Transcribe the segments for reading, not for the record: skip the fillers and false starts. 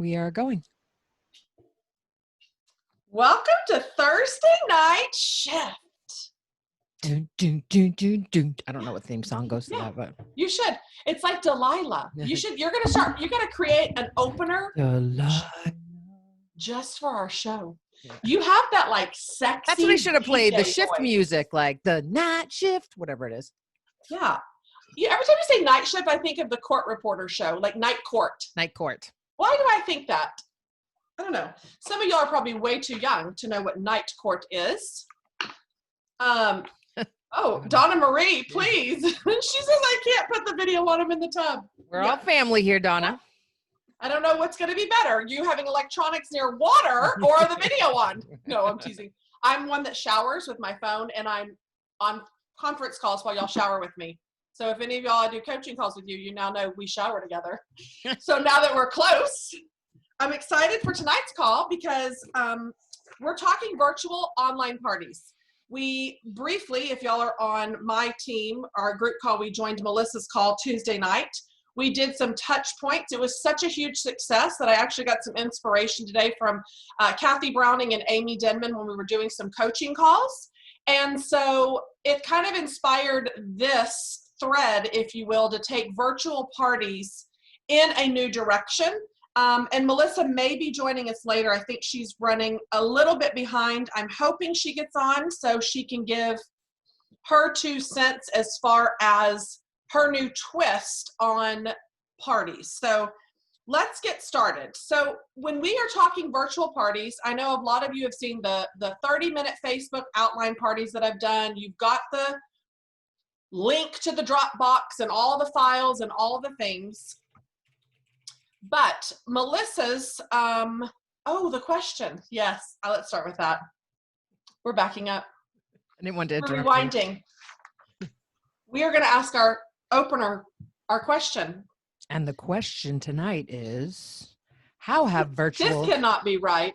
We are going. Welcome to Thursday Night Shift. Dun, dun, dun, dun, dun. I don't know what theme song goes to that, but you should. It's like Delilah. You're gonna create an opener just for our show. Yeah. You have that like sexy. That's what I should have played. The DJ shift voice. music, like the night shift, whatever it is. Yeah. Every time you say night shift, I think of the court reporter show, like Night Court. Night Court. Why do I think that? I don't know. Some of y'all are probably way too young to know what Night Court is. Oh, Donna Marie, please. She says I can't put the video on him in the tub. We're all family here, Donna. I don't know what's going to be better, you having electronics near water or the video on. No, I'm teasing. I'm one that showers with my phone, and I'm on conference calls while y'all shower with me. So if any of y'all I do coaching calls with you, you now know we shower together. So now that we're close, I'm excited for tonight's call because we're talking virtual online parties. We briefly, if y'all are on my team, our group call, we joined Melissa's call Tuesday night. We did some touch points. It was such a huge success that I actually got some inspiration today from Kathy Browning and Amy Denman when we were doing some coaching calls. And so it kind of inspired this thread, if you will, to take virtual parties in a new direction. And Melissa may be joining us later. I think she's running a little bit behind. I'm hoping she gets on so she can give her 2 cents as far as her new twist on parties. So let's get started. So when we are talking virtual parties, I know a lot of you have seen the 30-minute Facebook outline parties that I've done. You've got the link to the Dropbox and all the files and all the things. But Melissa's, the question. Yes, let's start with that. We're backing up. I didn't want to interrupt. We're rewinding. We are going to ask our opener our question. And the question tonight is, how have virtual... This cannot be right.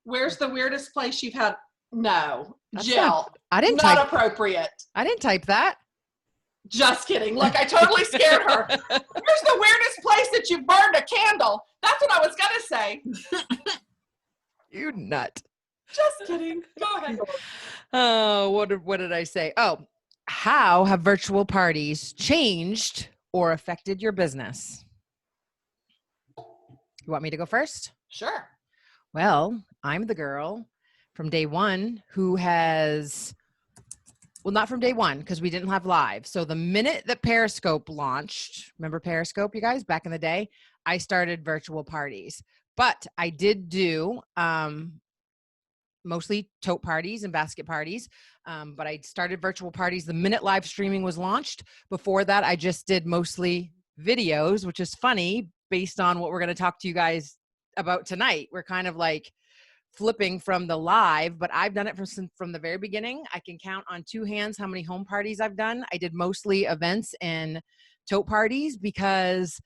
Where's the weirdest place you've had? No. That's Jill. I didn't not type... appropriate. I didn't type that. Just kidding. Look, I totally scared her. Where's the weirdest place that you burned a candle? That's what I was going to say. You nut. Just kidding. Go ahead. Oh, what did I say? Oh, how have virtual parties changed or affected your business? You want me to go first? Sure. Well, I'm the girl from day one who has... Well, not from day one because we didn't have live. So the minute that Periscope launched, remember Periscope, you guys, back in the day, I started virtual parties. But I did do mostly tote parties and basket parties. But I started virtual parties the minute live streaming was launched. Before that, I just did mostly videos, which is funny based on what we're going to talk to you guys about tonight. We're kind of like flipping from the live, but I've done it from the very beginning. I can count on 2 hands how many home parties I've done. I did mostly events and tote parties because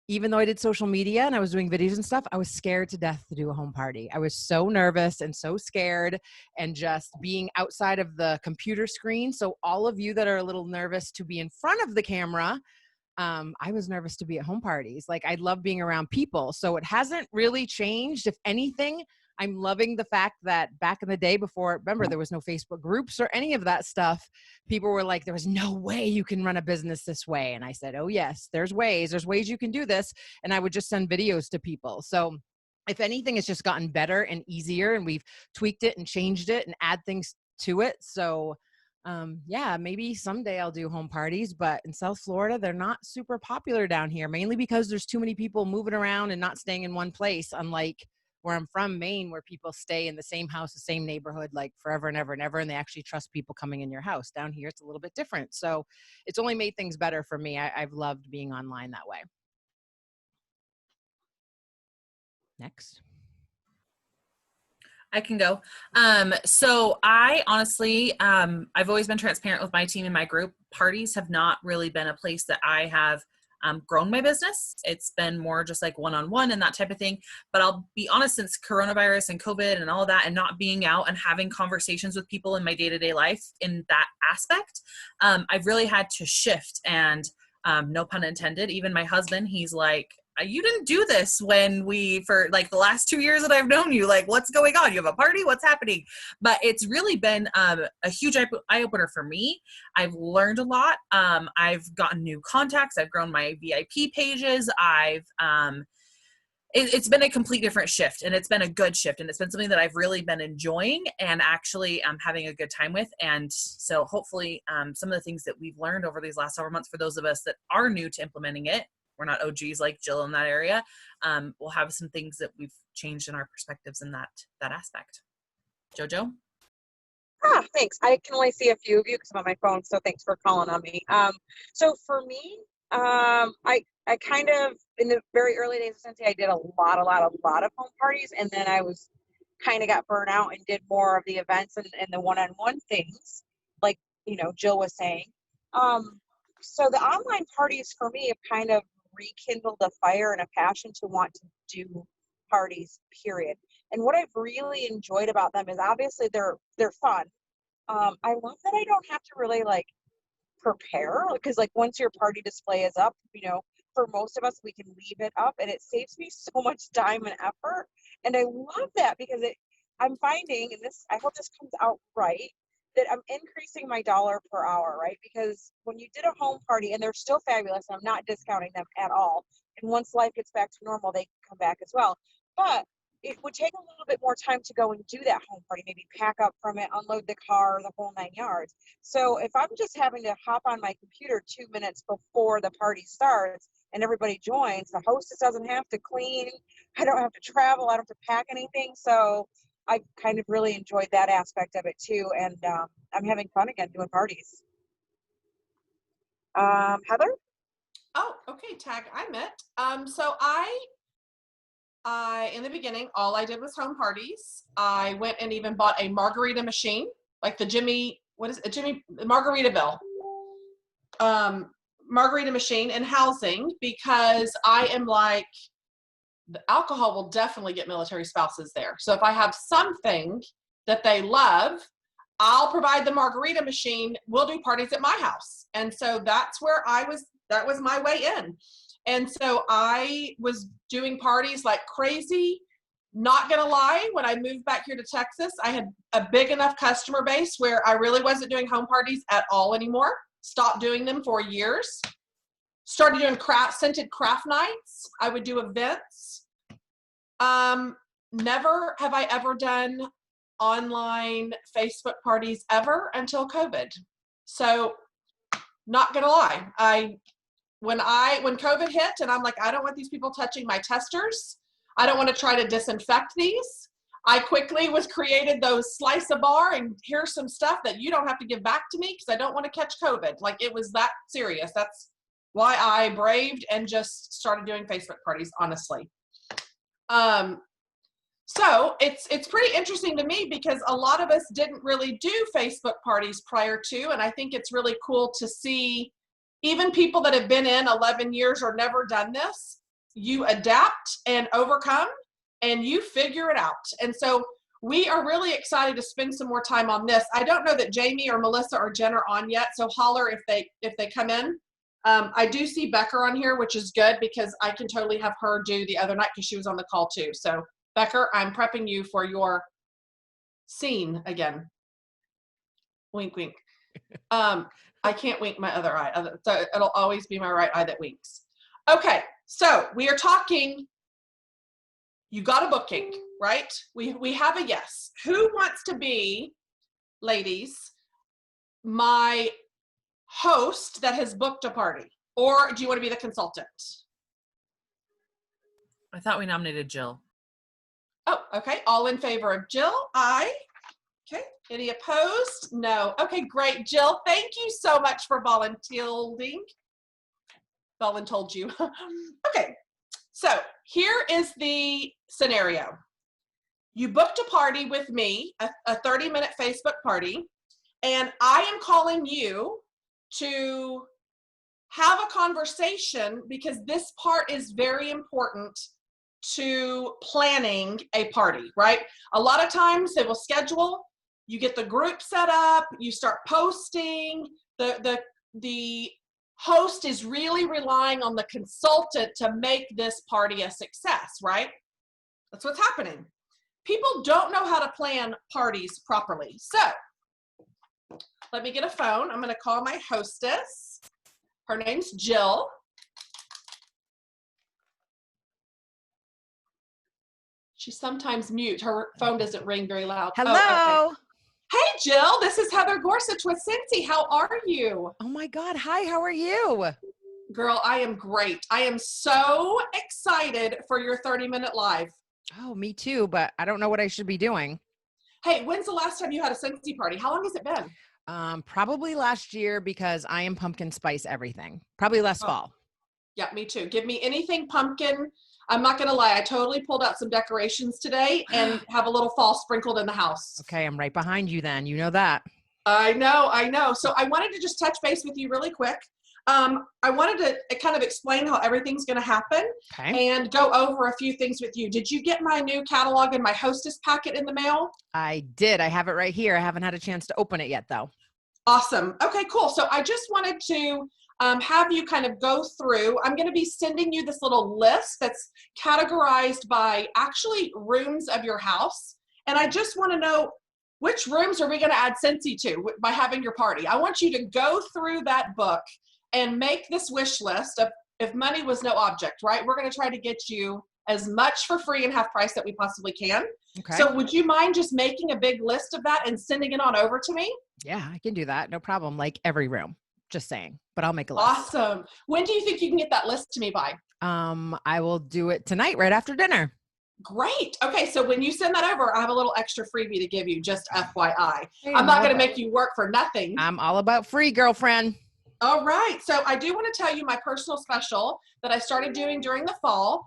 even though I did social media and I was doing videos and stuff, I was scared to death to do a home party. I was so nervous and so scared and just being outside of the computer screen. So all of you that are a little nervous to be in front of the camera, I was nervous to be at home parties. Like I love being around people. So it hasn't really changed. If anything, I'm loving the fact that back in the day before, remember, there was no Facebook groups or any of that stuff. People were like, there was no way you can run a business this way. And I said, oh yes, there's ways you can do this. And I would just send videos to people. So if anything, it's just gotten better and easier, and we've tweaked it and changed it and add things to it. So yeah, maybe someday I'll do home parties, but in South Florida, they're not super popular down here, mainly because there's too many people moving around and not staying in one place, unlike where I'm from, Maine, where people stay in the same house, the same neighborhood, like forever and ever and ever, and they actually trust people coming in your house. Down here, it's a little bit different. So it's only made things better for me. I've loved being online that way. Next. I can go. So I honestly, I've always been transparent with my team and my group. Parties have not really been a place that I have grown my business. It's been more just like one-on-one and that type of thing. But I'll be honest, since coronavirus and COVID and all of that, and not being out and having conversations with people in my day-to-day life in that aspect, I've really had to shift. And no pun intended, even my husband, he's like, you didn't do this when for like the last 2 years that I've known you, like what's going on? You have a party? What's happening? But it's really been a huge eye opener for me. I've learned a lot. I've gotten new contacts. I've grown my VIP pages. It's been a complete different shift, and it's been a good shift, and it's been something that I've really been enjoying and actually having a good time with. And so hopefully some of the things that we've learned over these last several months, for those of us that are new to implementing it, we're not OGs like Jill in that area, we'll have some things that we've changed in our perspectives in that aspect. JoJo? Thanks. I can only see a few of you because I'm on my phone, so thanks for calling on me. So for me, I kind of, in the very early days of Scentsy, I did a lot of home parties, and then I was kind of got burnt out and did more of the events and the one-on-one things, like, Jill was saying. So the online parties for me have kind of rekindled a fire and a passion to want to do parties, period. And what I've really enjoyed about them is obviously they're fun. I love that I don't have to really prepare, because once your party display is up, for most of us, we can leave it up, and it saves me so much time and effort. And I love that because I'm finding, and I hope this comes out right, that I'm increasing my dollar per hour, right? Because when you did a home party, and they're still fabulous, I'm not discounting them at all. And once life gets back to normal, they can come back as well. But it would take a little bit more time to go and do that home party, maybe pack up from it, unload the car, the whole 9 yards. So if I'm just having to hop on my computer 2 minutes before the party starts and everybody joins, the hostess doesn't have to clean, I don't have to travel, I don't have to pack anything. So I kind of really enjoyed that aspect of it too. And I'm having fun again doing parties. Heather? Oh, okay, tag, I met. So I, in the beginning, all I did was home parties. I went and even bought a margarita machine, like the Jimmy Margaritaville margarita machine in housing, because I am like, the alcohol will definitely get military spouses there. So if I have something that they love, I'll provide the margarita machine. We'll do parties at my house. And so that's where that was my way in. And so I was doing parties like crazy. Not gonna lie, when I moved back here to Texas, I had a big enough customer base where I really wasn't doing home parties at all anymore. Stopped doing them for years. Started doing scented craft nights. I would do events. Never have I ever done online Facebook parties ever until COVID. So not gonna lie, when COVID hit and I'm like, I don't want these people touching my testers. I don't want to try to disinfect these. I quickly created those slice a bar and here's some stuff that you don't have to give back to me because I don't want to catch COVID. Like, it was that serious. That's why I braved and just started doing Facebook parties, honestly. So it's pretty interesting to me because a lot of us didn't really do Facebook parties prior to, and I think it's really cool to see even people that have been in 11 years or never done this, you adapt and overcome and you figure it out. And so we are really excited to spend some more time on this. I don't know that Jamie or Melissa or Jen are on yet, so holler if they come in. I do see Becker on here, which is good because I can totally have her do the other night because she was on the call too. So Becker, I'm prepping you for your scene again. Wink, wink. I can't wink my other eye, so it'll always be my right eye that winks. Okay, so we are talking, you got a booking, right? We have a yes. Who wants to be, ladies, my host that has booked a party? Or do you want to be the consultant? I thought we nominated Jill. Oh, okay. All in favor of Jill? Aye. Okay. Any opposed? No. Okay, great. Jill, thank you so much for volunteering. Voluntold you. Okay. So here is the scenario. You booked a party with me, a 30-minute Facebook party, and I am calling you to have a conversation because this part is very important to planning a party, right? A lot of times they will schedule, you get the group set up, you start posting, the host is really relying on the consultant to make this party a success, right? That's what's happening. People don't know how to plan parties properly. So let me get a phone. I'm going to call my hostess. Her name's Jill. She's sometimes mute. Her phone doesn't ring very loud. Hello. Oh, okay. Hey, Jill. This is Heather Gorsuch with Scentsy. How are you? Oh my God. Hi, how are you? Girl, I am great. I am so excited for your 30-minute live. Oh, me too, but I don't know what I should be doing. Hey, when's the last time you had a Scentsy party? How long has it been? Probably last year because I am pumpkin spice everything. Probably last fall. Yeah, me too. Give me anything pumpkin. I'm not going to lie. I totally pulled out some decorations today and have a little fall sprinkled in the house. Okay, I'm right behind you then. You know that. I know. So I wanted to just touch base with you really quick. I wanted to kind of explain how everything's going to happen and go over a few things with you. Did you get my new catalog and my hostess packet in the mail? I did. I have it right here. I haven't had a chance to open it yet though. Awesome. Okay, cool. So I just wanted to have you kind of go through. I'm going to be sending you this little list that's categorized by actually rooms of your house. And I just want to know, which rooms are we going to add Scentsy to by having your party? I want you to go through that book and make this wish list of, if money was no object, right? We're going to try to get you as much for free and half price that we possibly can. Okay. So would you mind just making a big list of that and sending it on over to me? Yeah, I can do that. No problem. Like every room. Just saying, but I'll make a list. Awesome. When do you think you can get that list to me by? I will do it tonight, right after dinner. Great. Okay, so when you send that over, I have a little extra freebie to give you, just FYI. I'm not going to make you work for nothing. I'm all about free, girlfriend. All right. So I do want to tell you my personal special that I started doing during the fall.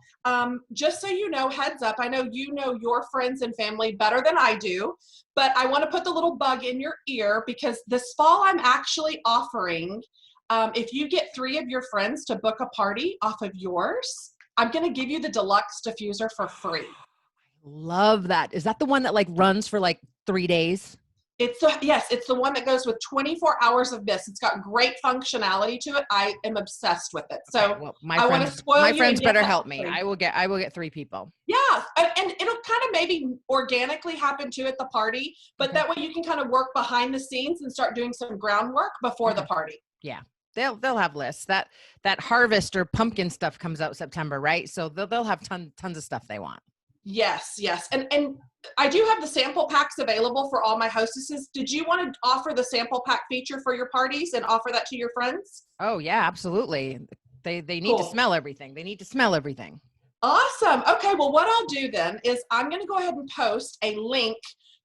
Just so you know, heads up, I know you know your friends and family better than I do, but I want to put the little bug in your ear because this fall I'm actually offering, if you get 3 of your friends to book a party off of yours, I'm going to give you the deluxe diffuser for free. Love that. Is that the one that like runs for like 3 days? Yes, it's the one that goes with 24 hours of mist. It's got great functionality to it. I am obsessed with it. So okay, well, I want to spoil you. My friends better help me. I will get 3 people. Yeah, and it'll kind of maybe organically happen too at the party, but that way you can kind of work behind the scenes and start doing some groundwork before the party. Yeah. They'll have lists. That harvest or pumpkin stuff comes out September, right? So they'll have tons of stuff they want. Yes. And I do have the sample packs available for all my hostesses. Did you want to offer the sample pack feature for your parties and offer that to your friends? Oh yeah, absolutely. They need to smell everything. They need to smell everything. Awesome. Okay. Well, what I'll do then is I'm going to go ahead and post a link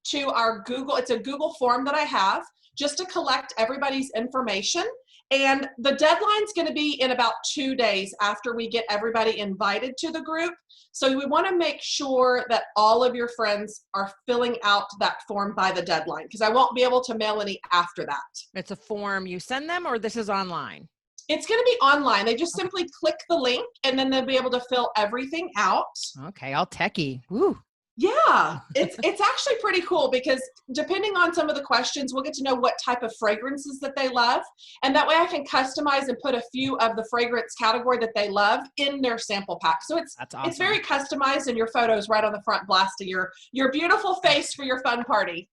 to our Google. It's a Google form that I have just to collect everybody's information. And the deadline's going to be in about 2 days after we get everybody invited to the group. So we want to make sure that all of your friends are filling out that form by the deadline because I won't be able to mail any after that. It's a form you send them or this is online? It's going to be online. They just simply click the link and then they'll be able to fill everything out. Okay, all techie. Woo. Yeah, it's actually pretty cool because depending on some of the questions, we'll get to know what type of fragrances that they love. And that way I can customize and put a few of the fragrance category that they love in their sample pack. So That's awesome. It's very customized and your photos right on the front blast of your beautiful face for your fun party.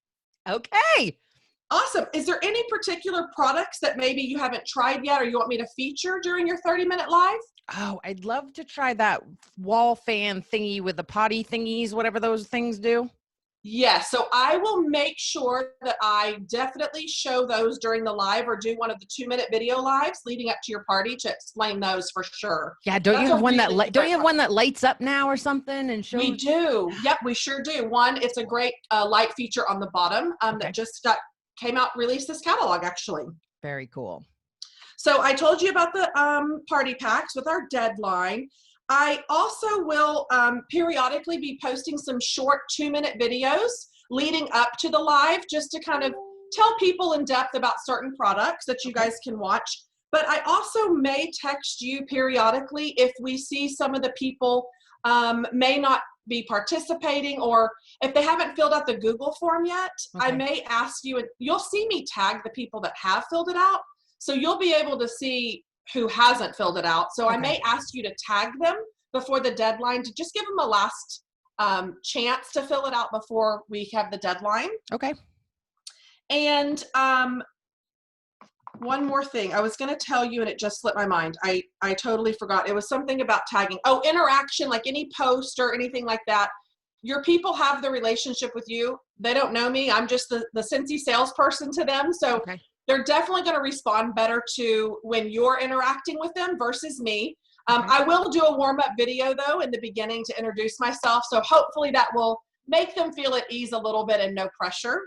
Okay. Awesome. Is there any particular products that maybe you haven't tried yet or you want me to feature during your 30-minute live? Oh, I'd love to try that wall fan thingy with the potty thingies, whatever those things do. Yes. So I will make sure that I definitely show those during the live or do one of the 2-minute video lives leading up to your party to explain those for sure. Yeah. Don't you have one that lights up now or something and shows? We do. Yep. We sure do. One, it's a great light feature on the bottom that just came out, released this catalog actually. Very cool. So I told you about the party packs with our deadline. I also will periodically be posting some short 2-minute videos leading up to the live just to kind of tell people in depth about certain products that you guys can watch. But I also may text you periodically if we see some of the people may not be participating or if they haven't filled out the Google form yet, I may ask you, and you'll see me tag the people that have filled it out. So you'll be able to see who hasn't filled it out. So Okay. I may ask you to tag them before the deadline to just give them a last chance to fill it out before we have the deadline. Okay. And one more thing I was going to tell you, and it just slipped my mind. I totally forgot. It was something about tagging. Oh, interaction, like any post or anything like that. Your people have the relationship with you. They don't know me. I'm just the Scentsy salesperson to them. So Okay. they're definitely going to respond better to when you're interacting with them versus me. Okay. I will do a warm-up video, though, in the beginning to introduce myself. So hopefully that will make them feel at ease a little bit and no pressure.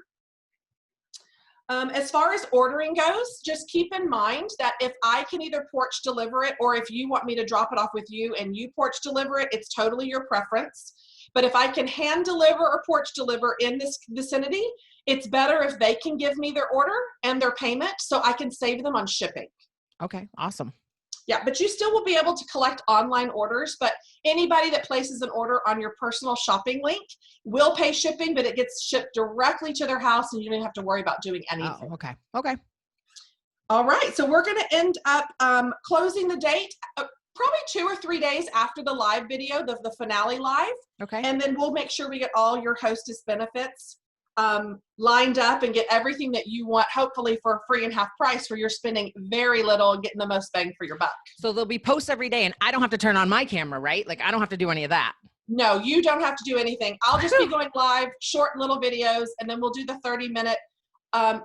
As far as ordering goes, just keep in mind that if I can either porch deliver it, or if you want me to drop it off with you and you porch deliver it, it's totally your preference. But if I can hand deliver or porch deliver in this vicinity, it's better if they can give me their order and their payment so I can save them on shipping. Okay. Awesome. Yeah, but you still will be able to collect online orders, but anybody that places an order on your personal shopping link will pay shipping, but it gets shipped directly to their house and you don't have to worry about doing anything. Oh, okay. Okay. All right, so we're going to end up closing the date probably 2 or 3 days after the live video, the finale live. Okay. And then we'll make sure we get all your hostess benefits lined up and get everything that you want, hopefully for free and half price, where you're spending very little and getting the most bang for your buck. So there'll be posts every day and I don't have to turn on my camera, right? Like I don't have to do any of that. No, you don't have to do anything. I'll just be going live, short little videos, and then we'll do the 30-minute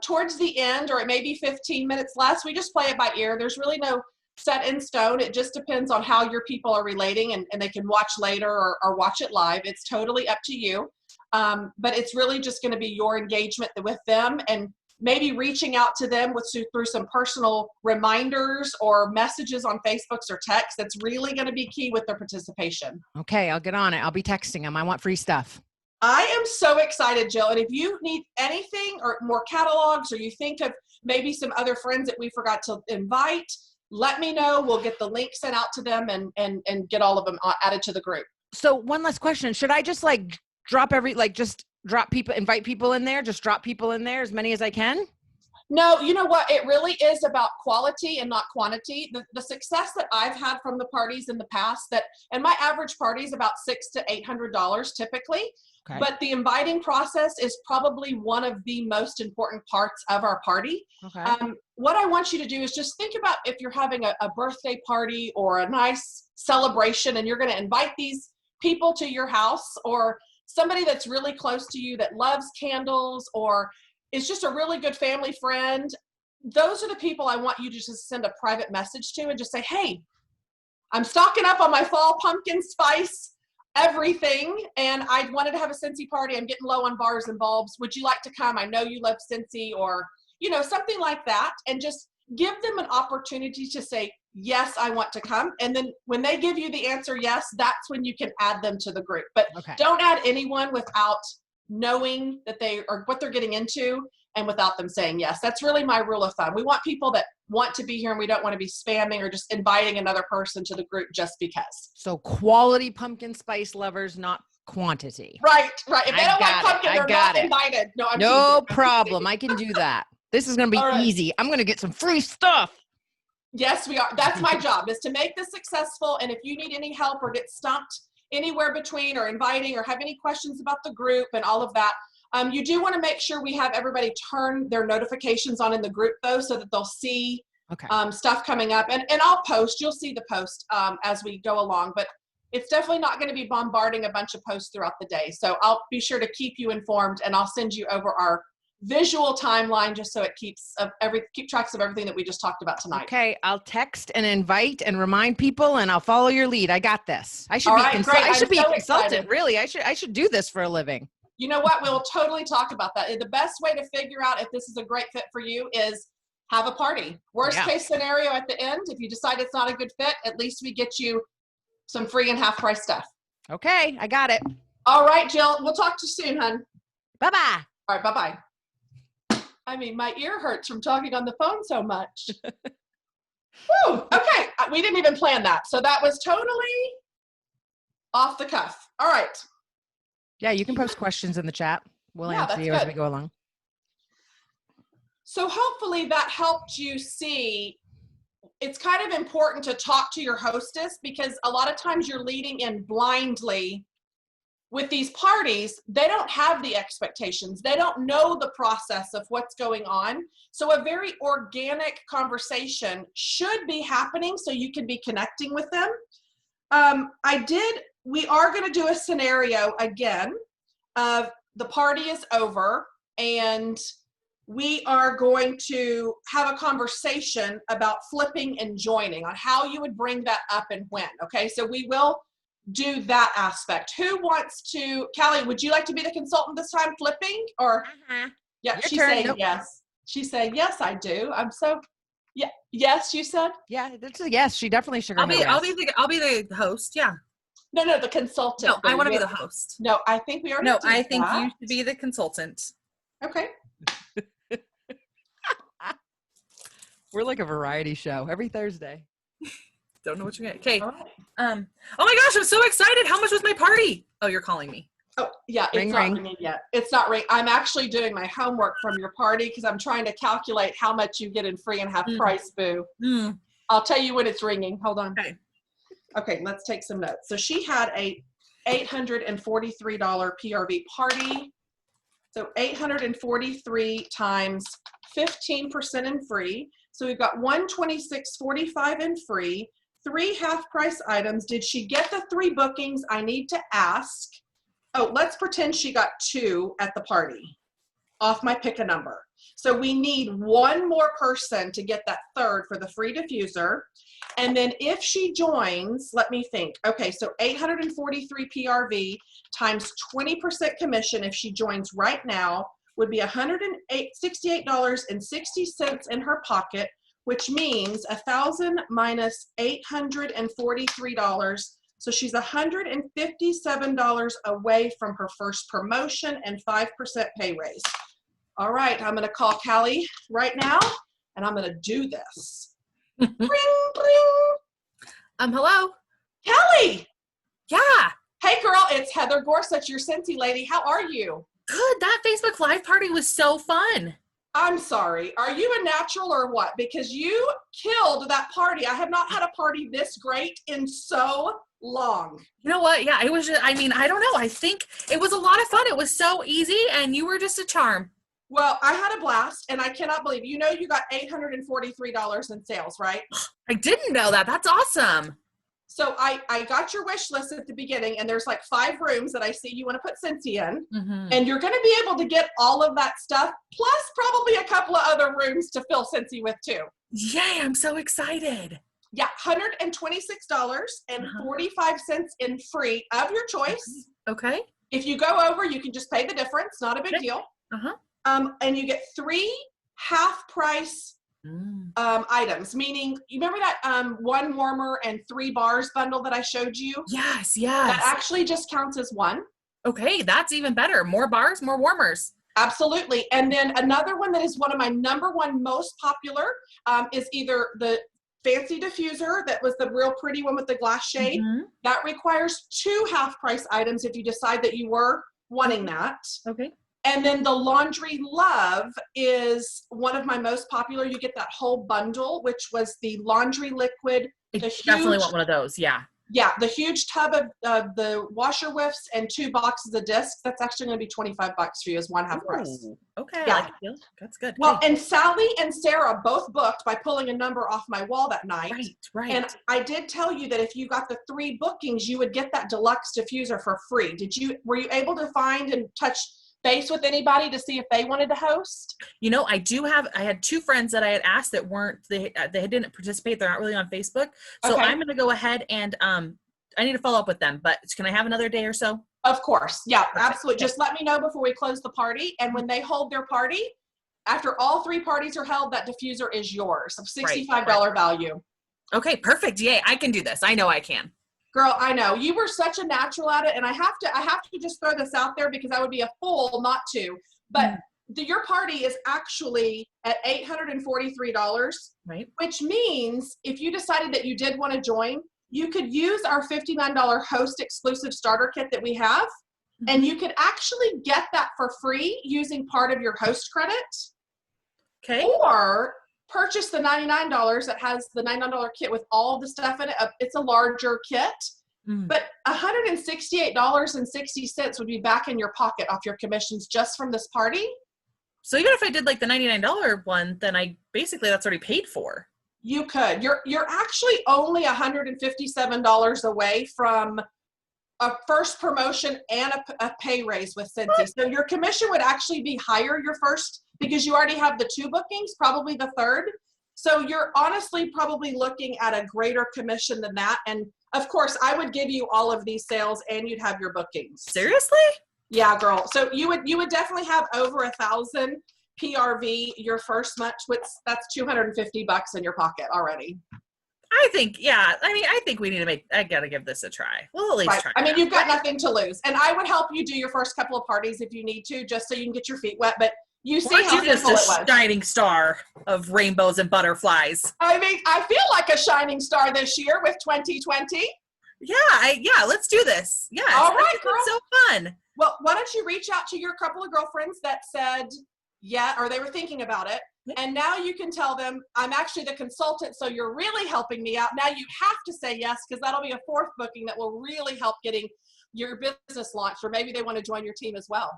towards the end, or it may be 15 minutes less. We just play it by ear. There's really no set in stone. It just depends on how your people are relating, and they can watch later or watch it live. It's totally up to you. But it's really just going to be your engagement with them, and maybe reaching out to them through some personal reminders or messages on Facebooks or text. That's really going to be key with their participation. Okay. I'll get on it. I'll be texting them. I want free stuff. I am so excited, Jill. And if you need anything or more catalogs, or you think of maybe some other friends that we forgot to invite, let me know. We'll get the link sent out to them and get all of them added to the group. So one last question. Should I just like invite people in there, just drop people in there, as many as I can? No, you know what? It really is about quality and not quantity. The success that I've had from the parties in the past, and my average party is about $600 to $800 typically. Okay. But the inviting process is probably one of the most important parts of our party. Okay. What I want you to do is just think about if you're having a birthday party or a nice celebration, and you're going to invite these people to your house, or somebody that's really close to you that loves candles, or is just a really good family friend. Those are the people I want you to just send a private message to and just say, hey, I'm stocking up on my fall pumpkin spice everything, and I wanted to have a Scentsy party. I'm getting low on bars and bulbs. Would you like to come? I know you love Scentsy, or, something like that. And just give them an opportunity to say, yes, I want to come. And then when they give you the answer, yes, that's when you can add them to the group. But don't add anyone without knowing that they are what they're getting into and without them saying yes. That's really my rule of thumb. We want people that want to be here, and we don't want to be spamming or just inviting another person to the group just because. So quality pumpkin spice lovers, not quantity. Right. If they don't like pumpkin, they're not invited. No, no problem. I can do that. This is going to be easy. I'm going to get some free stuff. Yes, we are. That's my job, is to make this successful. And if you need any help or get stumped anywhere between, or inviting, or have any questions about the group and all of that, you do want to make sure we have everybody turn their notifications on in the group, though, so that they'll see stuff coming up. And I'll post. You'll see the post as we go along. But it's definitely not going to be bombarding a bunch of posts throughout the day. So I'll be sure to keep you informed, and I'll send you over our visual timeline just so it keep tracks of everything that we just talked about tonight. Okay, I'll text and invite and remind people, and I'll follow your lead. I got this. I should be a consultant. Really, I should do this for a living. You know what? We'll totally talk about that. The best way to figure out if this is a great fit for you is have a party. Worst case scenario at the end, if you decide it's not a good fit, at least we get you some free and half price stuff. Okay, I got it. All right, Jill. We'll talk to you soon, hon. Bye-bye. All right, bye-bye. I mean, my ear hurts from talking on the phone so much. Woo! Okay, we didn't even plan that. So that was totally off the cuff. All right. Yeah, you can post questions in the chat. We'll answer you as we go along. So hopefully that helped you see it's kind of important to talk to your hostess, because a lot of times you're leading in blindly with these parties. They don't have the expectations. They don't know the process of what's going on. So a very organic conversation should be happening so you can be connecting with them. We are going to do a scenario again of the party is over and we are going to have a conversation about flipping and joining, on how you would bring that up and when. Okay, so we will do that aspect. Who wants to, Callie, would you like to be the consultant this time, flipping? Or yeah, she's saying yes. She's saying, yes, I do. I'm so, yeah, yes, you said? Yeah, that's a yes. She definitely should. I'll be the host. Yeah. No, the consultant. No, I want to be the host. No, I think we already No, did I think that. you should be the consultant. Okay. We're like a variety show every Thursday. Don't know what you're getting. Okay. All right. Oh my gosh, I'm so excited. How much was my party? Oh, you're calling me. Oh, yeah, it's not ringing yet. It's not ringing. I'm actually doing my homework from your party because I'm trying to calculate how much you get in free and half price, boo. I'll tell you when it's ringing. Hold on. Okay, let's take some notes. So she had a $843 PRV party. So 843 times 15% in free. So we've got $126.45 in free, 3 half-price items. Did she get the 3 bookings? I need to ask. Oh, let's pretend she got 2 at the party off my pick a number. So we need 1 more person to get that 3rd for the free diffuser. And then if she joins, let me think. Okay, so 843 PRV times 20% commission if she joins right now would be $168.60 in her pocket, which means 1,000 minus $843. So she's $157 away from her first promotion and 5% pay raise. All right, I'm going to call Callie right now, and I'm going to do this. Ring, ring. Hello? Callie! Yeah. Hey, girl, it's Heather Gorsuch, your Scentsy lady. How are you? Good. That Facebook Live party was so fun. I'm sorry. Are you a natural or what? Because you killed that party. I have not had a party this great in so long. You know what? Yeah, it was just, I mean, I don't know. I think it was a lot of fun. It was so easy, and you were just a charm. Well, I had a blast, and I cannot believe, you know, you got $843 in sales, right? I didn't know that. That's awesome. So I got your wish list at the beginning, and there's like 5 rooms that I see you want to put Cincy in, and you're going to be able to get all of that stuff, plus probably a couple of other rooms to fill Cincy with too. Yay, I'm so excited. Yeah, $126.45 in free of your choice. Okay. If you go over, you can just pay the difference. Not a big deal. And you get 3 half-price items, meaning, you remember that 1 warmer and 3 bars bundle that I showed you? Yes. That actually just counts as 1. Okay, that's even better. More bars, more warmers. Absolutely. And then another one that is one of my #1 most popular is either the Fancy Diffuser, that was the real pretty one with the glass shade. That requires 2 half-price items if you decide that you were wanting that. Okay. And then the Laundry Love is one of my most popular. You get that whole bundle, which was the laundry liquid. I definitely want one of those. Yeah. Yeah, the huge tub of the washer whiffs and 2 boxes of discs. That's actually going to be $25 for you as 1 half price. Okay. Yeah. I like it. That's good. Well, and Sally and Sarah both booked by pulling a number off my wall that night. Right. And I did tell you that if you got the 3 bookings, you would get that deluxe diffuser for free. Were you able to find and touch base with anybody to see if they wanted to host? You know, I had 2 friends that I had asked that they didn't participate. They're not really on Facebook. So okay. I'm going to go ahead and I need to follow up with them, but can I have another day or so? Of course. Yeah, absolutely. Just let me know before we close the party. And when they hold their party, after all 3 parties are held, that diffuser is yours of $65 value. Okay, perfect. Yay. I can do this. I know I can. Girl, I know. You were such a natural at it, and I have to just throw this out there because I would be a fool not to. But your party is actually at $843, right? Which means if you decided that you did want to join, you could use our $59 host exclusive starter kit that we have, and you could actually get that for free using part of your host credit. Okay. Or purchase the $99 that has the $99 kit with all the stuff in it. It's a larger kit, but $168.60 would be back in your pocket off your commissions just from this party. So even if I did like the $99 one, then that's already paid for. You could. You're actually only $157 away from a first promotion and a pay raise with Scentsy. So your commission would actually be higher your first, because you already have the 2 bookings, probably the 3rd. So you're honestly probably looking at a greater commission than that. And of course, I would give you all of these sales and you'd have your bookings. Seriously? Yeah, girl. So you would definitely have over 1,000 PRV your first month, which that's $250 in your pocket already. I think we need to I gotta give this a try. We'll at least try. I mean, you've got nothing to lose. And I would help you do your first couple of parties if you need to, just so you can get your feet wet. But you see how simple it was. Shining star of rainbows and butterflies. I mean, I feel like a shining star this year with 2020. Yeah, let's do this. Yeah. All right, girl. It's so fun. Well, why don't you reach out to your couple of girlfriends that said, yeah, or they were thinking about it. And now you can tell them, I'm actually the consultant, so you're really helping me out. Now you have to say yes, because that'll be a 4th booking that will really help getting your business launched, or maybe they want to join your team as well.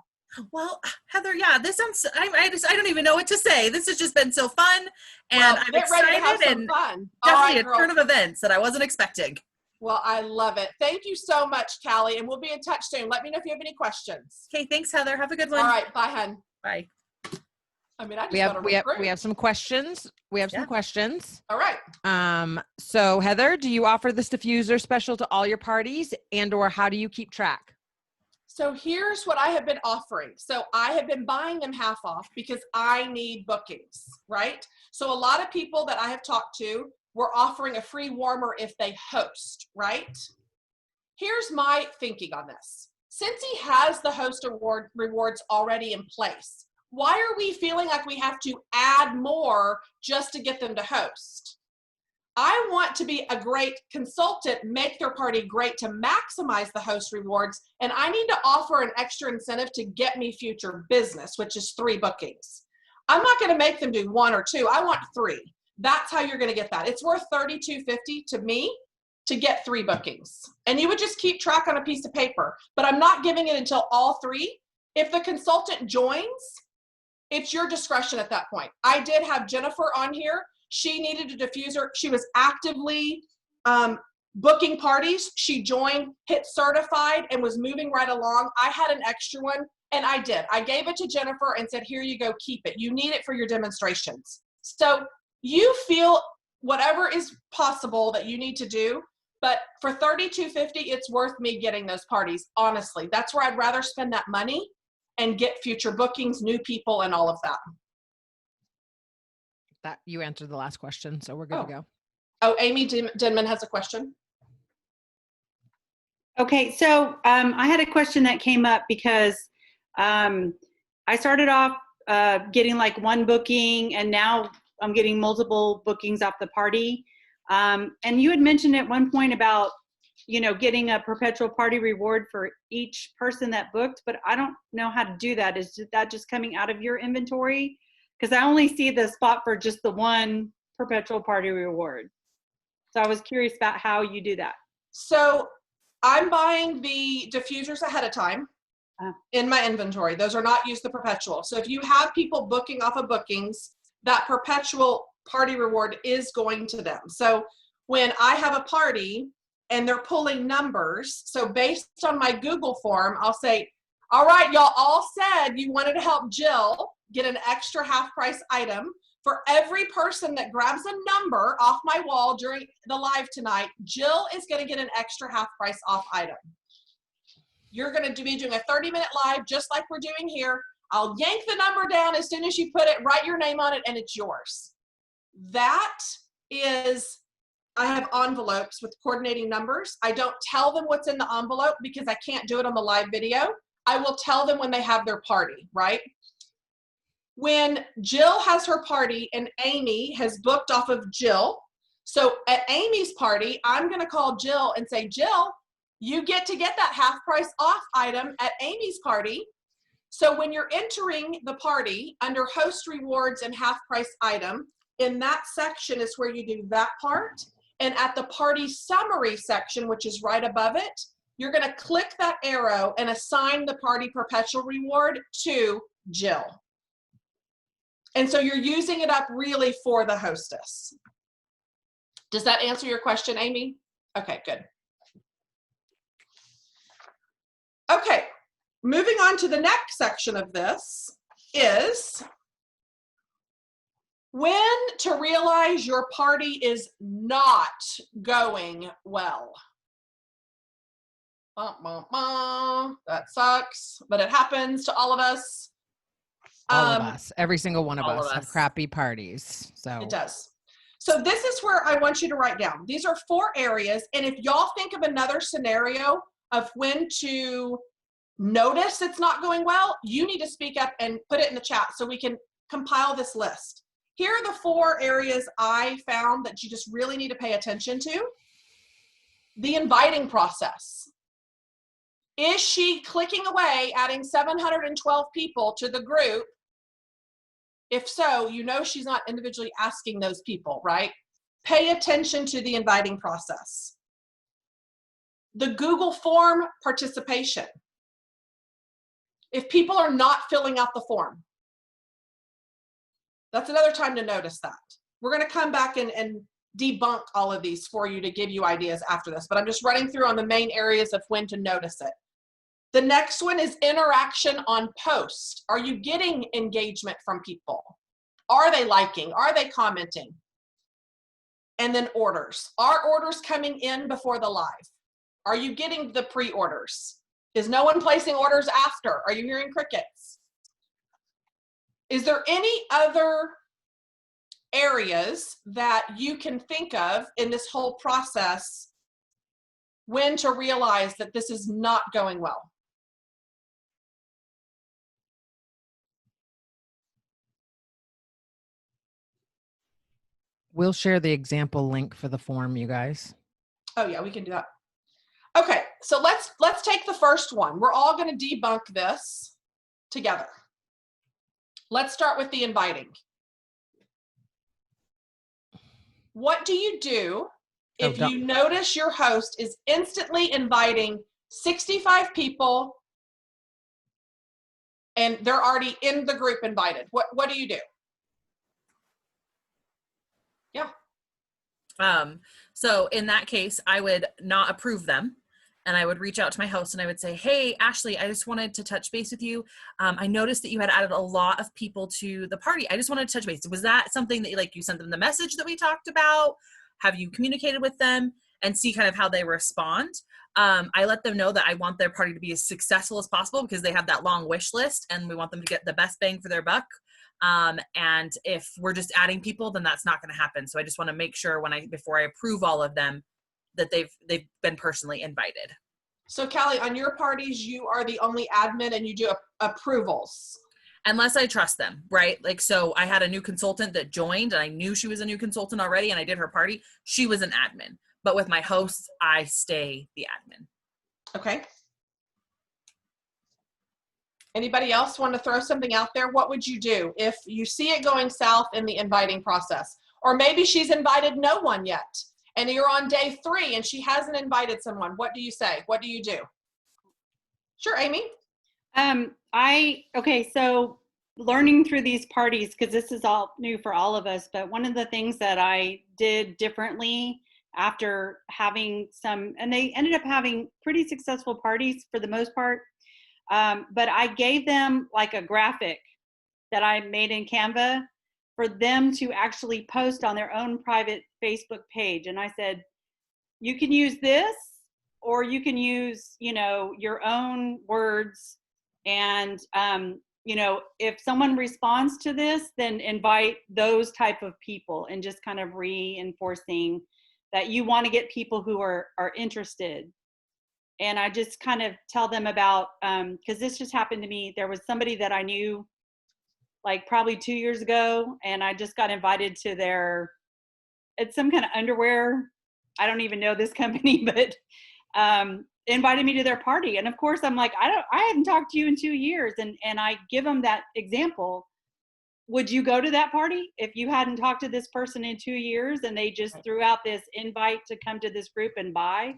Well, Heather, this sounds, I don't even know what to say. This has just been so fun, and I'm excited and fun. Definitely a turn of events that I wasn't expecting. Well, I love it. Thank you so much, Callie, and we'll be in touch soon. Let me know if you have any questions. Okay, thanks, Heather. Have a good one. All right, bye, hun. Bye. I mean, I just we have some questions. Some questions. All right. So Heather, do you offer this diffuser special to all your parties, or how do you keep track? So here's what I have been offering. So I have been buying them half off because I need bookings, right? So a lot of people that I have talked to were offering a free warmer if they host, right? Here's my thinking on this. Scentsy has the host rewards already in place. Why are we feeling like we have to add more just to get them to host? I want to be a great consultant, make their party great to maximize the host rewards, and I need to offer an extra incentive to get me future business, which is 3 bookings. I'm not going to make them do 1 or 2. I want 3. That's how you're going to get that. It's worth $32.50 to me to get 3 bookings. And you would just keep track on a piece of paper, but I'm not giving it until all 3. If the consultant joins, it's your discretion at that point. I did have Jennifer on here. She needed a diffuser. She was actively booking parties. She joined, hit certified, and was moving right along. I had an extra one, and I did. I gave it to Jennifer and said, here you go, keep it. You need it for your demonstrations. So you feel whatever is possible that you need to do, but for $32.50, it's worth me getting those parties. Honestly, that's where I'd rather spend that money and get future bookings, new people, and all of that. That you answered the last question, so we're good to go. Oh, Amy Denman has a question. Okay, so I had a question that came up because I started off getting like 1 booking, and now I'm getting multiple bookings off the party. And you had mentioned at one point about, getting a perpetual party reward for each person that booked, but I don't know how to do that. Is that just coming out of your inventory? Because I only see the spot for just the 1 perpetual party reward. So I was curious about how you do that. So I'm buying the diffusers ahead of time in my inventory. Those are not used the perpetual. So if you have people booking off of bookings, that perpetual party reward is going to them. So when I have a party and they're pulling numbers, so based on my Google form, I'll say, all right, y'all all said you wanted to help Jill get an extra half price item. For every person that grabs a number off my wall during the live tonight, Jill is going to get an extra half price off item. You're going to be doing a 30-minute live just like we're doing here. I'll yank the number down as soon as you put it, write your name on it, and it's yours. That is, I have envelopes with coordinating numbers. I don't tell them what's in the envelope because I can't do it on the live video. I will tell them when they have their party, right? When Jill has her party and Amy has booked off of Jill, so at Amy's party, I'm going to call Jill and say, Jill, you get to get that half price off item at Amy's party. So when you're entering the party under host rewards and half price item, in that section is where you do that part. And at the party summary section, which is right above it, you're going to click that arrow and assign the party perpetual reward to Jill. And so you're using it up really for the hostess. Does that answer your question, Amy? Okay, good. Okay, moving on to the next section of this is when to realize your party is not going well. That sucks, but it happens to all of us. All of us, every single one of all us of have us. crappy parties. So It does. So this is where I want you to write down. These are 4 areas. And if y'all think of another scenario of when to notice it's not going well, you need to speak up and put it in the chat so we can compile this list. Here are the 4 areas I found that you just really need to pay attention to. The inviting process. Is she clicking away, adding 712 people to the group? If so, you know she's not individually asking those people, right? Pay attention to the inviting process. The Google form participation. If people are not filling out the form, that's another time to notice that. We're going to come back and debunk all of these for you to give you ideas after this, but I'm just running through on the main areas of when to notice it. The next one is interaction on post. Are you getting engagement from people? Are they liking? Are they commenting? And then orders. Are orders coming in before the live? Are you getting the pre-orders? Is no one placing orders after? Are you hearing crickets? Is there any other areas that you can think of in this whole process when to realize that this is not going well? we'll share the example link for the form, you guys. Oh yeah, we can do that. Okay, so let's take the first one. We're all going to debunk this together. Let's start with the inviting. What do you do if you notice your host is instantly inviting 65 people and they're already in the group invited? What do you do? Yeah. So in that case, I would not approve them. And I would reach out to my host and I would say, hey, Ashley, I just wanted to touch base with you. I noticed that you had added a lot of people to the party. I just wanted to touch base. Was that something that you sent them the message that we talked about? Have you communicated with them? And see kind of how they respond. I let them know that I want their party to be as successful as possible because they have that long wish list and we want them to get the best bang for their buck. And if we're just adding people, then that's not going to happen. So I just want to make sure before I approve all of them, that they've been personally invited. So Callie, on your parties, you are the only admin and you do approvals. Unless I trust them, right? So I had a new consultant that joined and I knew she was a new consultant already and I did her party. She was an admin, but with my hosts, I stay the admin. Okay. Anybody else want to throw something out there? What would you do if you see it going south in the inviting process? Or maybe she's invited no one yet. And you're on day 3 and she hasn't invited someone. What do you say? What do you do? Sure, Amy. Okay, so learning through these parties, because this is all new for all of us, but one of the things that I did differently after having and they ended up having pretty successful parties for the most part, but I gave them a graphic that I made in Canva for them to actually post on their own private Facebook page. And I said, you can use this, or you can use, your own words. And, if someone responds to this, then invite those type of people, and just kind of reinforcing that you want to get people who are interested. And I just kind of tell them about, because this just happened to me. There was somebody that I knew probably 2 years ago, and I just got invited to it's some kind of underwear. I don't even know this company, but invited me to their party. And of course I'm I hadn't talked to you in 2 years. And I give them that example. would you go to that party if you hadn't talked to this person in 2 years and they just threw out this invite to come to this group and buy?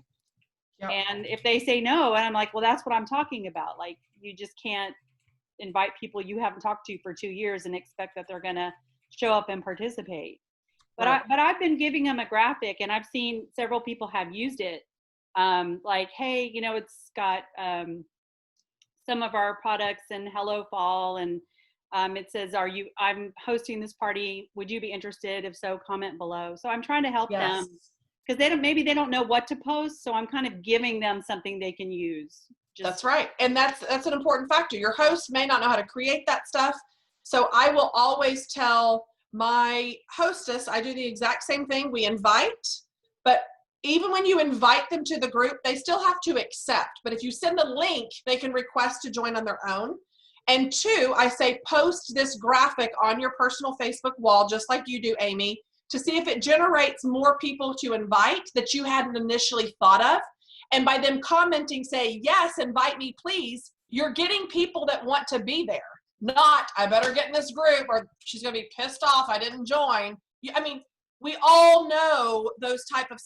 Yep. And if they say no, and I'm like, well, that's what I'm talking about. Like, you just can't invite people you haven't talked to for 2 years and expect that they're going to show up and participate. But Right. but I've been giving them a graphic, and I've seen several people have used it. Like, hey, you know, it's got some of our products in Hello Fall, and it says, I'm hosting this party. Would you be interested? If so, comment below. So I'm trying to help Yes. them, because maybe they don't know what to post. So I'm kind of giving them something they can use. That's right. And that's an important factor. Your host may not know how to create that stuff. So I will always tell my hostess, I do the exact same thing. We invite, but even when you invite them to the group, they still have to accept. But if you send a link, they can request to join on their own. And 2, I say, post this graphic on your personal Facebook wall, just like you do, Amy, to see if it generates more people to invite that you hadn't initially thought of. And by them commenting, say, yes, invite me, please, you're getting people that want to be there. Not, I better get in this group or she's going to be pissed off I didn't join. I mean, we all know those type of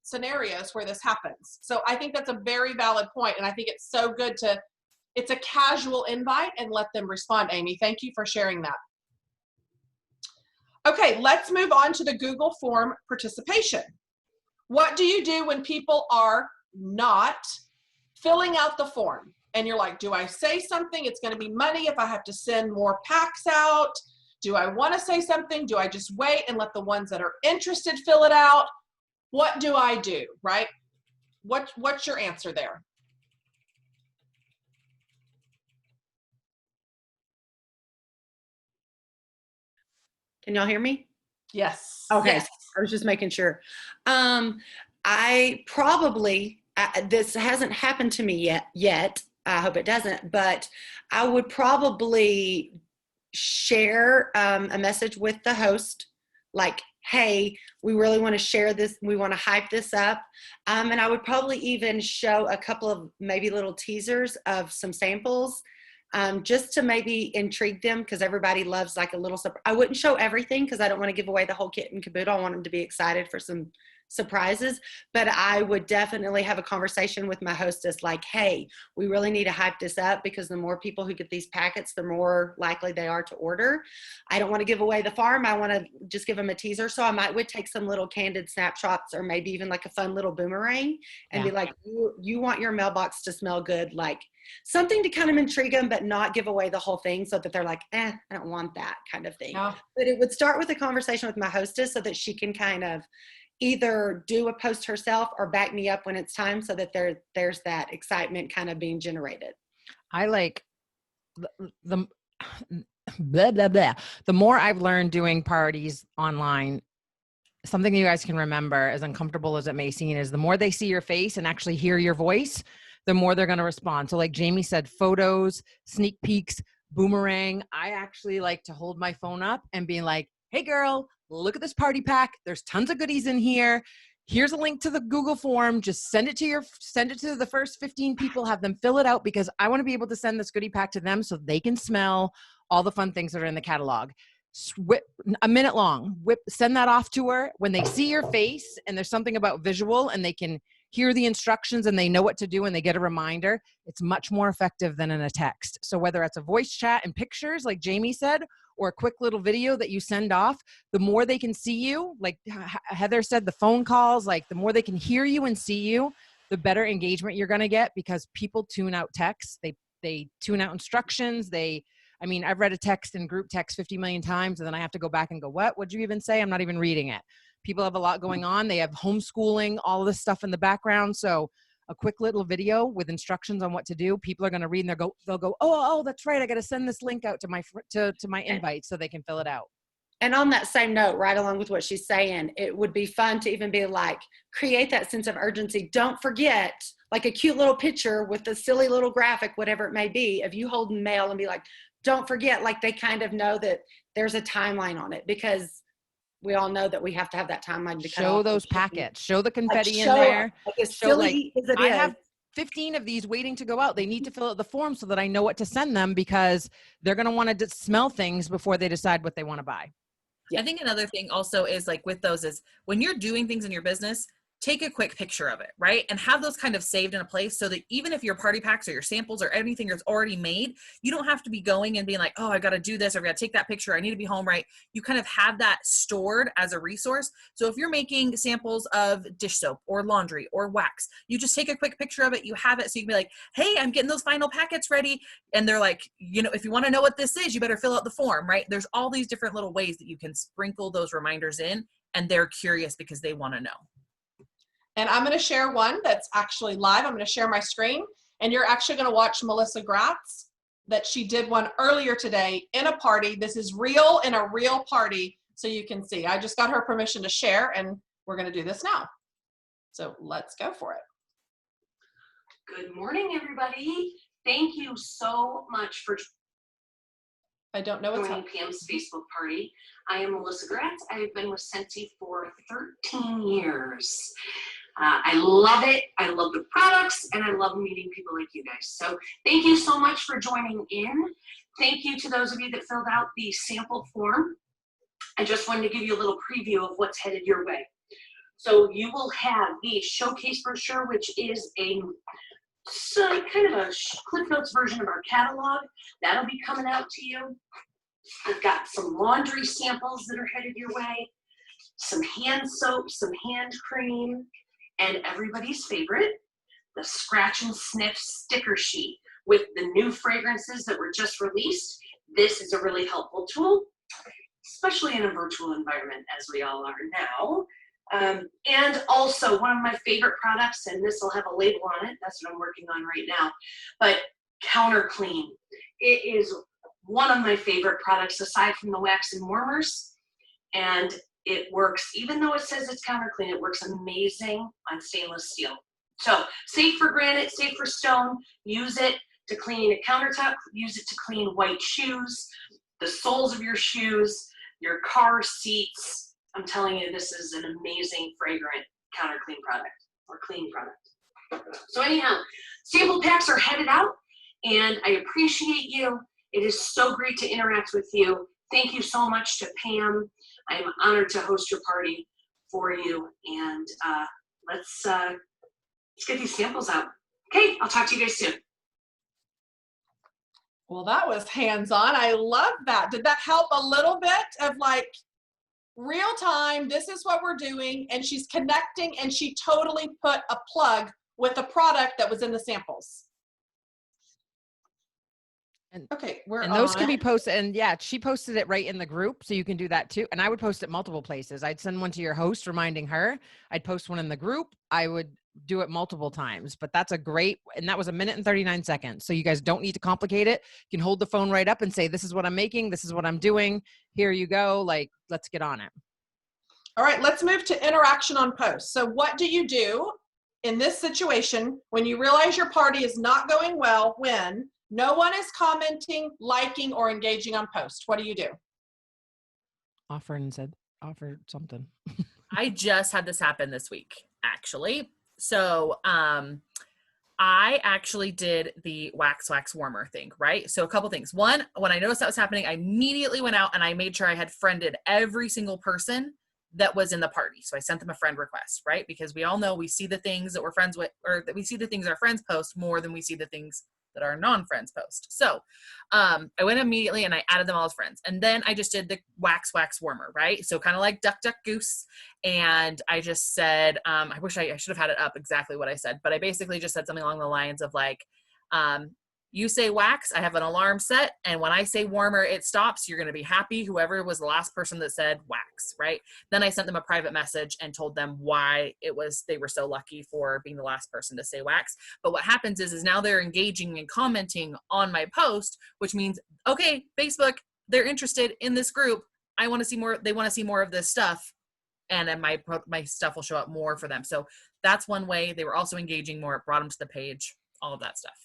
scenarios where this happens. So I think that's a very valid point, and I think it's so good it's a casual invite and let them respond, Amy. Thank you for sharing that. Okay, let's move on to the Google form participation. What do you do when people are not filling out the form? And you're like, do I say something? It's going to be money if I have to send more packs out. Do I want to say something? Do I just wait and let the ones that are interested fill it out? What do I do, right? What's your answer there? Can y'all hear me? Yes. Okay. Yes. I was just making sure. I probably, this hasn't happened to me yet. I hope it doesn't, but I would probably share a message with the host, like, hey, we really want to share this. We want to hype this up. And I would probably even show a couple of maybe little teasers of some samples, just to maybe intrigue them, because everybody loves like a little surprise. I wouldn't show everything because I don't want to give away the whole kit and caboodle. I want them to be excited for some surprises, but I would definitely have a conversation with my hostess like, hey, we really need to hype this up, because the more people who get these packets, the more likely they are to order. I don't want to give away the farm. I want to just give them a teaser. So I would take some little candid snapshots, or maybe even like a fun little boomerang, and be like, you want your mailbox to smell good, like something to kind of intrigue them, but not give away the whole thing, so that they're like, I don't want that kind of thing. Yeah. But it would start with a conversation with my hostess, so that she can kind of either do a post herself or back me up when it's time, so that there's that excitement kind of being generated. I like the blah, blah, blah. The more I've learned doing parties online, something you guys can remember, as uncomfortable as it may seem, is the more they see your face and actually hear your voice, the more they're going to respond. So like Jamie said, photos, sneak peeks, boomerang. I actually like to hold my phone up and be like, hey girl, look at this party pack. There's tons of goodies in here. Here's a link to the Google form. Just send it to the first 15 people, have them fill it out, because I want to be able to send this goodie pack to them so they can smell all the fun things that are in the catalog. A minute long, send that off to her. When they see your face and there's something about visual and they can hear the instructions and they know what to do and they get a reminder, it's much more effective than in a text. So whether it's a voice chat and pictures, like Jamie said, or a quick little video that you send off, the more they can see you, like Heather said, the phone calls, like the more they can hear you and see you, the better engagement you're going to get, because people tune out texts. They tune out instructions. I've read a text in group text 50 million times, and then I have to go back and go, what'd you even say? I'm not even reading it. People have a lot going on. They have homeschooling, all of this stuff in the background. So a quick little video with instructions on what to do, people are going to read and they'll go, oh, that's right. I got to send this link out to my invite so they can fill it out. And on that same note, right along with what she's saying, it would be fun to even be like, create that sense of urgency. Don't forget, like a cute little picture with a silly little graphic, whatever it may be, of you holding mail, and be like, don't forget, like they kind of know that there's a timeline on it, because we all know that we have to have that timeline to show those packets, show the confetti in there. Like as silly as it is. 15 of these waiting to go out. They need to fill out the form so that I know what to send them, because they're going to want to smell things before they decide what they want to buy. I think another thing also is like with those is when you're doing things in your business, take a quick picture of it, right? And have those kind of saved in a place so that even if your party packs or your samples or anything is already made, you don't have to be going and being like, oh, I got to do this, or I got to take that picture, I need to be home, right? You kind of have that stored as a resource. So if you're making samples of dish soap or laundry or wax, you just take a quick picture of it, you have it, so you can be like, hey, I'm getting those final packets ready. And they're like, you know, if you want to know what this is, you better fill out the form, right? There's all these different little ways that you can sprinkle those reminders in, and they're curious because they want to know. And I'm going to share one that's actually live. I'm going to share my screen, and you're actually going to watch Melissa Gratz, that she did one earlier today in a party. This is real in a real party, so you can see. I just got her permission to share, and we're going to do this now. So let's go for it. Good morning, everybody. Thank you so much for I don't know what's joining happening. Pam's Facebook party. I am Melissa Gratz. I have been with Scentsy for 13 years. I love it. I love the products, and I love meeting people like you guys. So thank you so much for joining in. Thank you to those of you that filled out the sample form. I just wanted to give you a little preview of what's headed your way. So you will have the showcase brochure, which is a kind of a Cliff Notes version of our catalog. That'll be coming out to you. I've got some laundry samples that are headed your way, some hand soap, some hand cream, and everybody's favorite, the scratch and sniff sticker sheet with the new fragrances that were just released. This is a really helpful tool, especially in a virtual environment as we all are now. And also one of my favorite products, and this will have a label on it, that's what I'm working on right now, but Counter Clean. It is one of my favorite products aside from the wax and warmers, and it works, even though it says it's Counter Clean, it works amazing on stainless steel. So safe for granite, safe for stone. Use it to clean a countertop, use it to clean white shoes, the soles of your shoes, your car seats. I'm telling you, this is an amazing fragrant counter clean product or clean product. So anyhow, sample packs are headed out, and I appreciate you. It is so great to interact with you. Thank you so much to Pam. I am honored to host your party for you, and let's get these samples out. Okay, I'll talk to you guys soon. Well, that was hands-on. I love that. Did that help a little bit of like real time, this is what we're doing, and she's connecting, and she totally put a plug with a product that was in the samples. And, okay, we're and those on. can be posted, and yeah, she posted it right in the group, so you can do that too. And I would post it multiple places. I'd send one to your host reminding her. I'd post one in the group. I would do it multiple times, but that's a great, and that was 1 minute and 39 seconds. So you guys don't need to complicate it. You can hold the phone right up and say, this is what I'm making. This is what I'm doing. Here you go. Like, let's get on it. All right, let's move to interaction on posts. So what do you do in this situation when you realize your party is not going well, when no one is commenting, liking, or engaging on posts? What do you do? Offer something. I just had this happen this week, actually. So I actually did the wax warmer thing, right? So a couple things. One, when I noticed that was happening, I immediately went out and I made sure I had friended every single person that was in the party. So I sent them a friend request, right? Because we all know we see the things that we're friends with, or that we see the things our friends post more than we see the things that our non-friends post. So I went immediately and I added them all as friends. And then I just did the wax warmer, right? So kind of like duck, duck, goose. And I just said, I wish I should have had it up exactly what I said, but I basically just said something along the lines of like, you say wax, I have an alarm set. And when I say warmer, it stops. You're going to be happy. Whoever was the last person that said wax, right? Then I sent them a private message and told them why they were so lucky for being the last person to say wax. But what happens is now they're engaging and commenting on my post, which means, okay, Facebook, they're interested in this group. I want to see more. They want to see more of this stuff. And then my stuff will show up more for them. So that's one way. They were also engaging more. It brought them to the page, all of that stuff.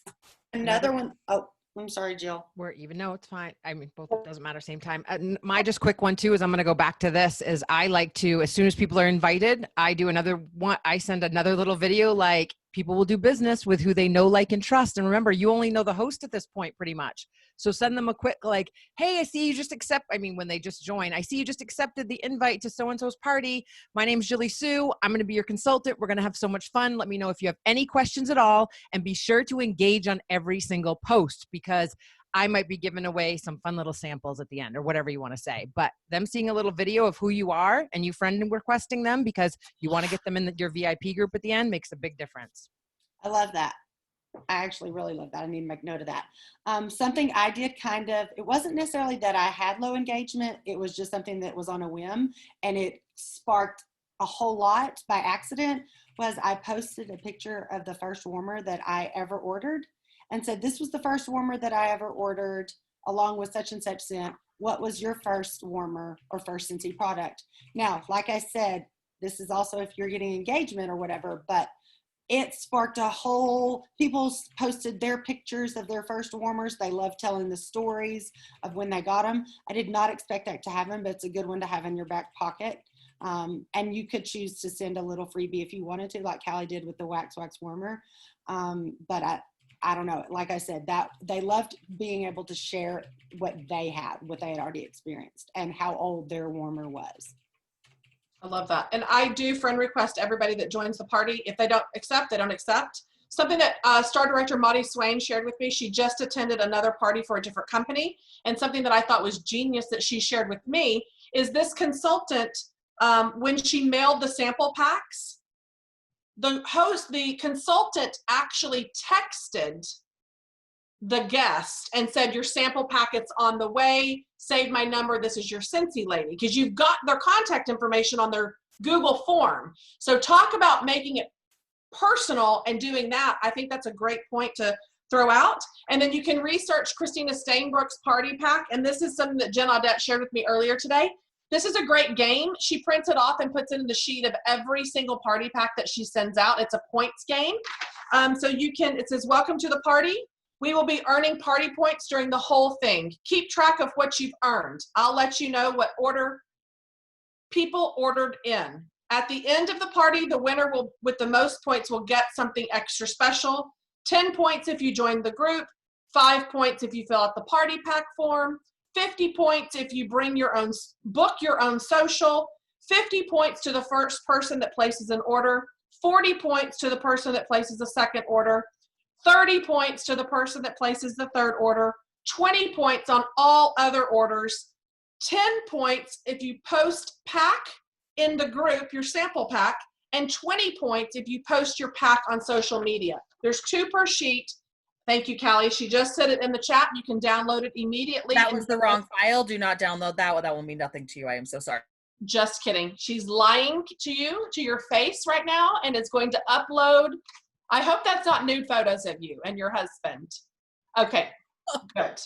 Another one, oh, I'm sorry, Jill. We're even. No, it's fine. I mean, both doesn't matter. Same time. My just quick one too is I'm going to go back to this. Is I like to, as soon as people are invited, I do another one. I send another little video like, people will do business with who they know, like, and trust. And remember, you only know the host at this point, pretty much. So send them a quick, like, hey, I see you just when they just join, I see you just accepted the invite to so-and-so's party. My name's Julie Sue. I'm going to be your consultant. We're going to have so much fun. Let me know if you have any questions at all, and be sure to engage on every single post, because I might be giving away some fun little samples at the end, or whatever you want to say. But them seeing a little video of who you are, and you friend requesting them because you want to get them in your VIP group at the end, makes a big difference. I love that. I actually really love that. I need to make note of that. Something I did it wasn't necessarily that I had low engagement. It was just something that was on a whim, and it sparked a whole lot by accident. Was I posted a picture of the first warmer that I ever ordered, and said, this was the first warmer that I ever ordered, along with such and such scent. What was your first warmer or first Scentsy product? Now, like I said, this is also if you're getting engagement or whatever, but it sparked people posted their pictures of their first warmers. They love telling the stories of when they got them. I did not expect that to happen, but it's a good one to have in your back pocket. And you could choose to send a little freebie if you wanted to, like Callie did with the wax warmer. But I don't know. Like I said, that they loved being able to share what they had already experienced, and how old their warmer was. I love that. And I do friend request everybody that joins the party. If they don't accept, they don't accept. Something that Star Director Maudie Swain shared with me, she just attended another party for a different company, and something that I thought was genius that she shared with me is this consultant, when she mailed the sample packs, the consultant actually texted the guest and said, your sample packet's on the way, save my number, this is your Scentsy lady, because you've got their contact information on their Google form. So talk about making it personal and doing that. I think that's a great point to throw out. And then you can research Christina Stainbrook's party pack, and this is something that Jen Audette shared with me earlier today. This is a great game. She prints it off and puts it in the sheet of every single party pack that she sends out. It's a points game. So it says, welcome to the party. We will be earning party points during the whole thing. Keep track of what you've earned. I'll let you know what order people ordered in. At the end of the party, the winner with the most points will get something extra special. 10 points if you join the group, 5 points if you fill out the party pack form, 50 points if you book your own social, 50 points to the first person that places an order, 40 points to the person that places a second order, 30 points to the person that places the third order, 20 points on all other orders, 10 points if you post pack in the group, your sample pack, and 20 points if you post your pack on social media. There's 2 per sheet. Thank you, Callie. She just said it in the chat. You can download it immediately. That was the wrong file. Do not download that. That will mean nothing to you. I am so sorry. Just kidding. She's lying to you, to your face right now, and it's going to upload. I hope that's not nude photos of you and your husband. Okay, good.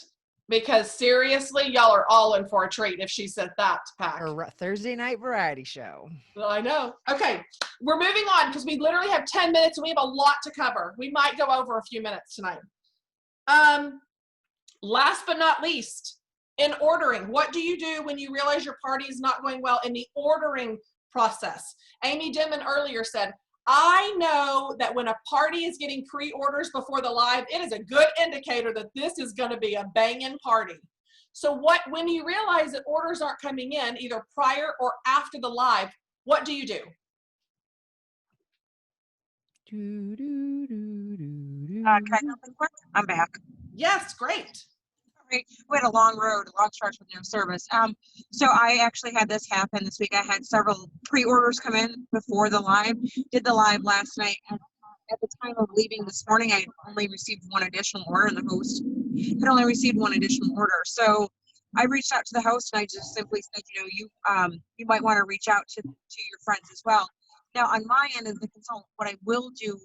Because seriously, y'all are all in for a treat if she said that pack. Or Thursday night variety show. Well, I know. Okay, we're moving on because we literally have 10 minutes and we have a lot to cover. We might go over a few minutes tonight. Last but not least, in ordering, what do you do when you realize your party is not going well in the ordering process? Amy Dimon earlier said, I know that when a party is getting pre-orders before the live, it is a good indicator that this is going to be a banging party. So when you realize that orders aren't coming in either prior or after the live, what do you do? Can I jump in quick? I'm back. Yes, great. We had a long road, a long stretch with no service. So I actually had this happen this week. I had several pre-orders come in before the live. Did the live last night. And at the time of leaving this morning, I only received one additional order, and the host had only received one additional order. So I reached out to the host, and I just simply said, you might want to reach out to your friends as well. Now, on my end as the consultant, what I will do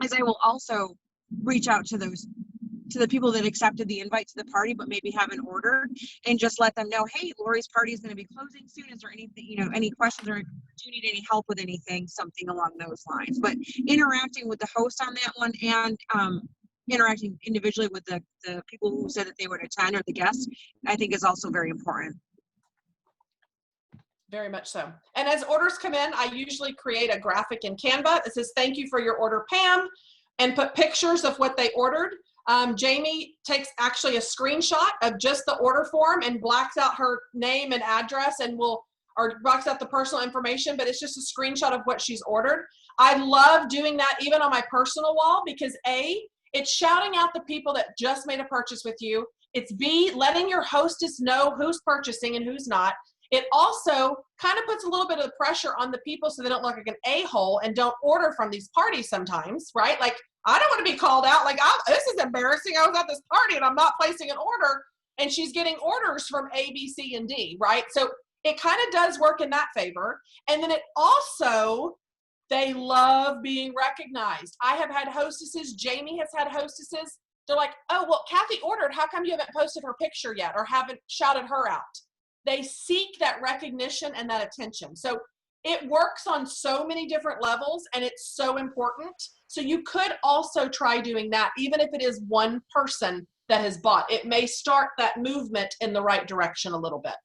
is I will also reach out to the people that accepted the invite to the party but maybe haven't ordered, and just let them know, hey, Lori's party is going to be closing soon. Is there anything, any questions, or do you need any help with anything, something along those lines? But interacting with the host on that one, and interacting individually with the people who said that they would attend, or the guests, I think is also very important. Very much so. And as orders come in, I usually create a graphic in Canva that says, thank you for your order, Pam, and put pictures of what they ordered. Jamie takes actually a screenshot of just the order form and blacks out her name and address or blocks out the personal information, but it's just a screenshot of what she's ordered. I love doing that even on my personal wall because A, it's shouting out the people that just made a purchase with you. It's B, letting your hostess know who's purchasing and who's not. It also kind of puts a little bit of pressure on the people so they don't look like an a-hole and don't order from these parties sometimes, right? Like, I don't want to be called out like, this is embarrassing. I was at this party and I'm not placing an order, and she's getting orders from A, B, C, and D, right? So it kind of does work in that favor. And then it also, they love being recognized. I have had hostesses, Jamie has had hostesses, they're like, oh, well, Kathy ordered. How come you haven't posted her picture yet or haven't shouted her out? They seek that recognition and that attention. So it works on so many different levels and it's so important. So you could also try doing that, even if it is one person that has bought. It may start that movement in the right direction a little bit.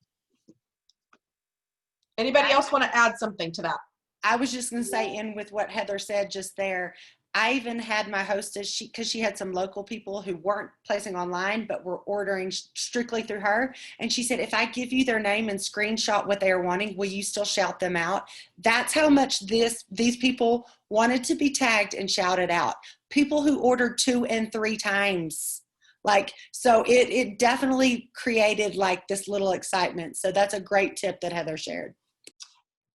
Anybody else want to add something to that? I was just going to say, in with what Heather said just there, I even had my hostess, because she had some local people who weren't placing online, but were ordering strictly through her. And she said, if I give you their name and screenshot what they are wanting, will you still shout them out? That's how much these people wanted to be tagged and shouted out. People who ordered 2 and 3 times. Like, so it definitely created like this little excitement. So that's a great tip that Heather shared.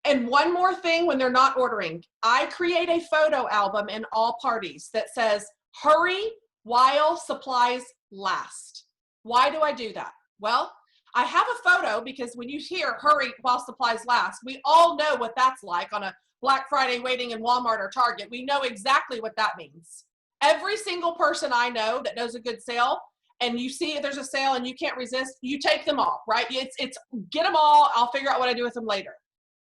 And one more thing, when they're not ordering, I create a photo album in all parties that says, hurry while supplies last. Why do I do that? Well, I have a photo because when you hear hurry while supplies last, we all know what that's like on a Black Friday waiting in Walmart or Target. We know exactly what that means. Every single person I know that knows a good sale, and you see if there's a sale and you can't resist, you take them all, right? It's get them all. I'll figure out what I do with them later.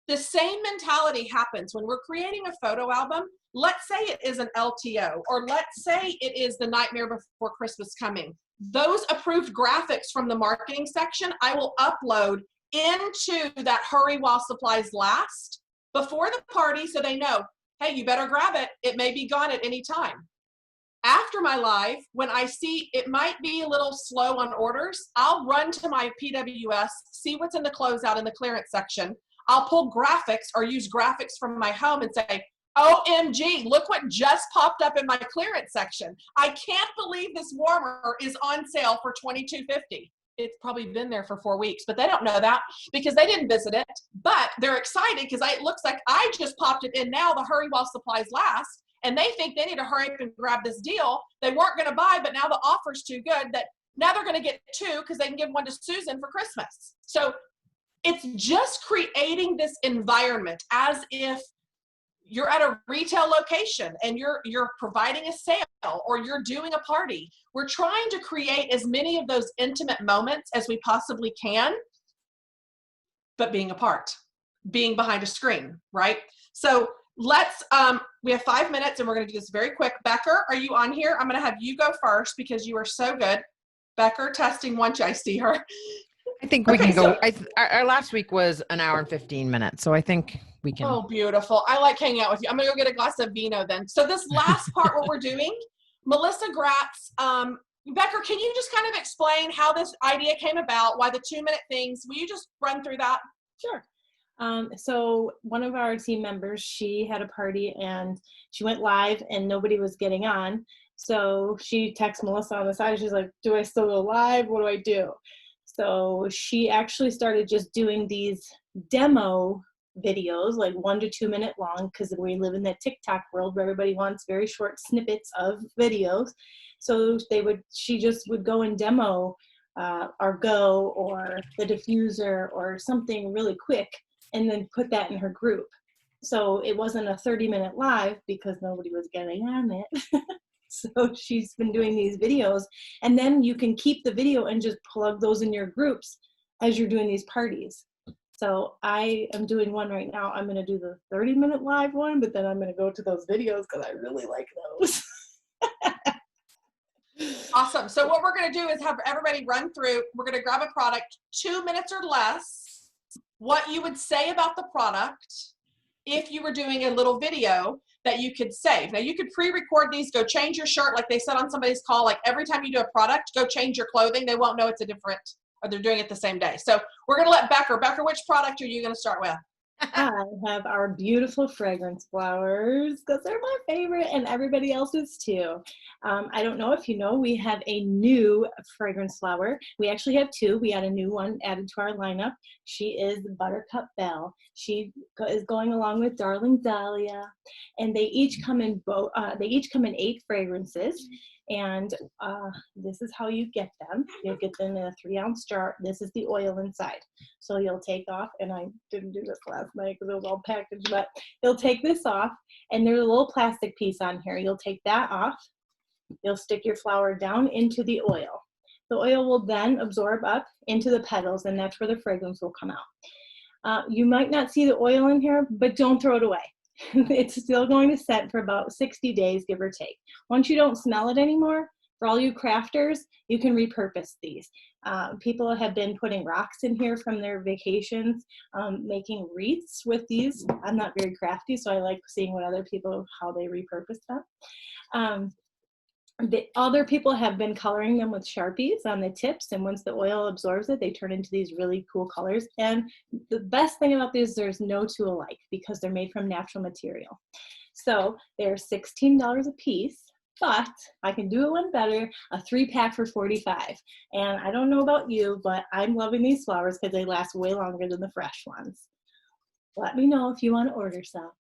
The same mentality happens when we're creating a photo album. Let's say it is an LTO, or let's say it is the Nightmare Before Christmas coming. Those approved graphics from the marketing section, I will upload into that hurry while supplies last before the party so they know, hey, you better grab it. It may be gone at any time. After my live, when I see it might be a little slow on orders, I'll run to my PWS, see what's in the closeout in the clearance section. I'll pull graphics or use graphics from my home and say, OMG, look what just popped up in my clearance section. I can't believe this warmer is on sale for $22.50. It's probably been there for 4 weeks, but they don't know that because they didn't visit it. But they're excited because it looks like I just popped it in now, the hurry while supplies last, and they think they need to hurry up and grab this deal. They weren't going to buy, but now the offer's too good that now they're going to get 2 because they can give one to Susan for Christmas. So it's just creating this environment as if you're at a retail location and you're providing a sale or you're doing a party. We're trying to create as many of those intimate moments as we possibly can, but being apart, being behind a screen, right? So let's, we have 5 minutes and we're going to do this very quick. Becker, are you on here? I'm going to have you go first because you are so good. Becker, testing 1, I see her. I think we can go. Our last week was an hour and 15 minutes, so I think we can. Oh, beautiful. I like hanging out with you. I'm going to go get a glass of vino then. So this last part, what we're doing, Melissa Gratz, Becker, can you just kind of explain how this idea came about, why the 2-minute things? Will you just run through that? Sure. So one of our team members, she had a party and she went live and nobody was getting on. So she texts Melissa on the side. She's like, do I still go live? What do I do? So she actually started just doing these demo videos, like 1 to 2 minute long, because we live in that TikTok world where everybody wants very short snippets of videos. So she just would go and demo our Go or the diffuser or something really quick and then put that in her group. So it wasn't a 30-minute live because nobody was getting on it. So she's been doing these videos, and then you can keep the video and just plug those in your groups as you're doing these parties. So I am doing one right now. I'm going to do the 30-minute live one, but then I'm going to go to those videos because I really like those. Awesome. So what we're going to do is have everybody run through. We're going to grab a product, 2 minutes or less. what you would say about the product if you were doing a little video that you could save. Now, you could pre-record these, go change your shirt, like they said on somebody's call, like every time you do a product, go change your clothing. They won't know it's a different, or they're doing it the same day. So we're going to let Becker, which product are you going to start with? I have our beautiful fragrance flowers because they're my favorite and everybody else's too. I don't know if you know, we have a new fragrance flower. We actually have two. We had a new one added to our lineup. She is Buttercup Belle. She is going along with Darling Dahlia, and they each come in 8 fragrances. And this is how you get them. You'll get them in a 3-ounce jar. This is the oil inside. So you'll take off, and I didn't do this last night because it was all packaged, but you'll take this off, and there's a little plastic piece on here. You'll take that off. You'll stick your flower down into the oil. The oil will then absorb up into the petals, and that's where the fragrance will come out. You might not see the oil in here, but don't throw it away. It's still going to set for about 60 days, give or take. Once you don't smell it anymore, for all you crafters, you can repurpose these. People have been putting rocks in here from their vacations, making wreaths with these. I'm not very crafty, so I like seeing what other people, how they repurpose them. The other people have been coloring them with Sharpies on the tips, and once the oil absorbs it, they turn into these really cool colors. And the best thing about these, there's no two alike because they're made from natural material. So they're $16 a piece, but I can do one better, a 3-pack for $45. And I don't know about you, but I'm loving these flowers because they last way longer than the fresh ones. Let me know if you want to order some.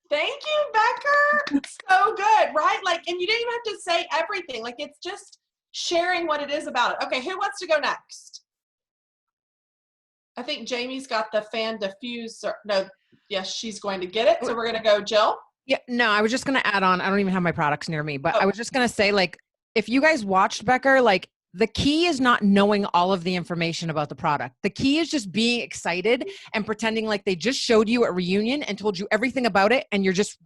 Thank you, Becker. So good, right? Like, and you didn't even have to say everything. Like, it's just sharing what it is about it. Okay, who wants to go next? I think Jamie's got the Fan Diffuser. No, yes, she's going to get it. So we're going to go, Jill. Yeah, no, I was just going to add on. I don't even have my products near me, but I was just going to say, like, if you guys watched Becker, like, the key is not knowing all of the information about the product. The key is just being excited and pretending like they just showed you at reunion and told you everything about it. And you're just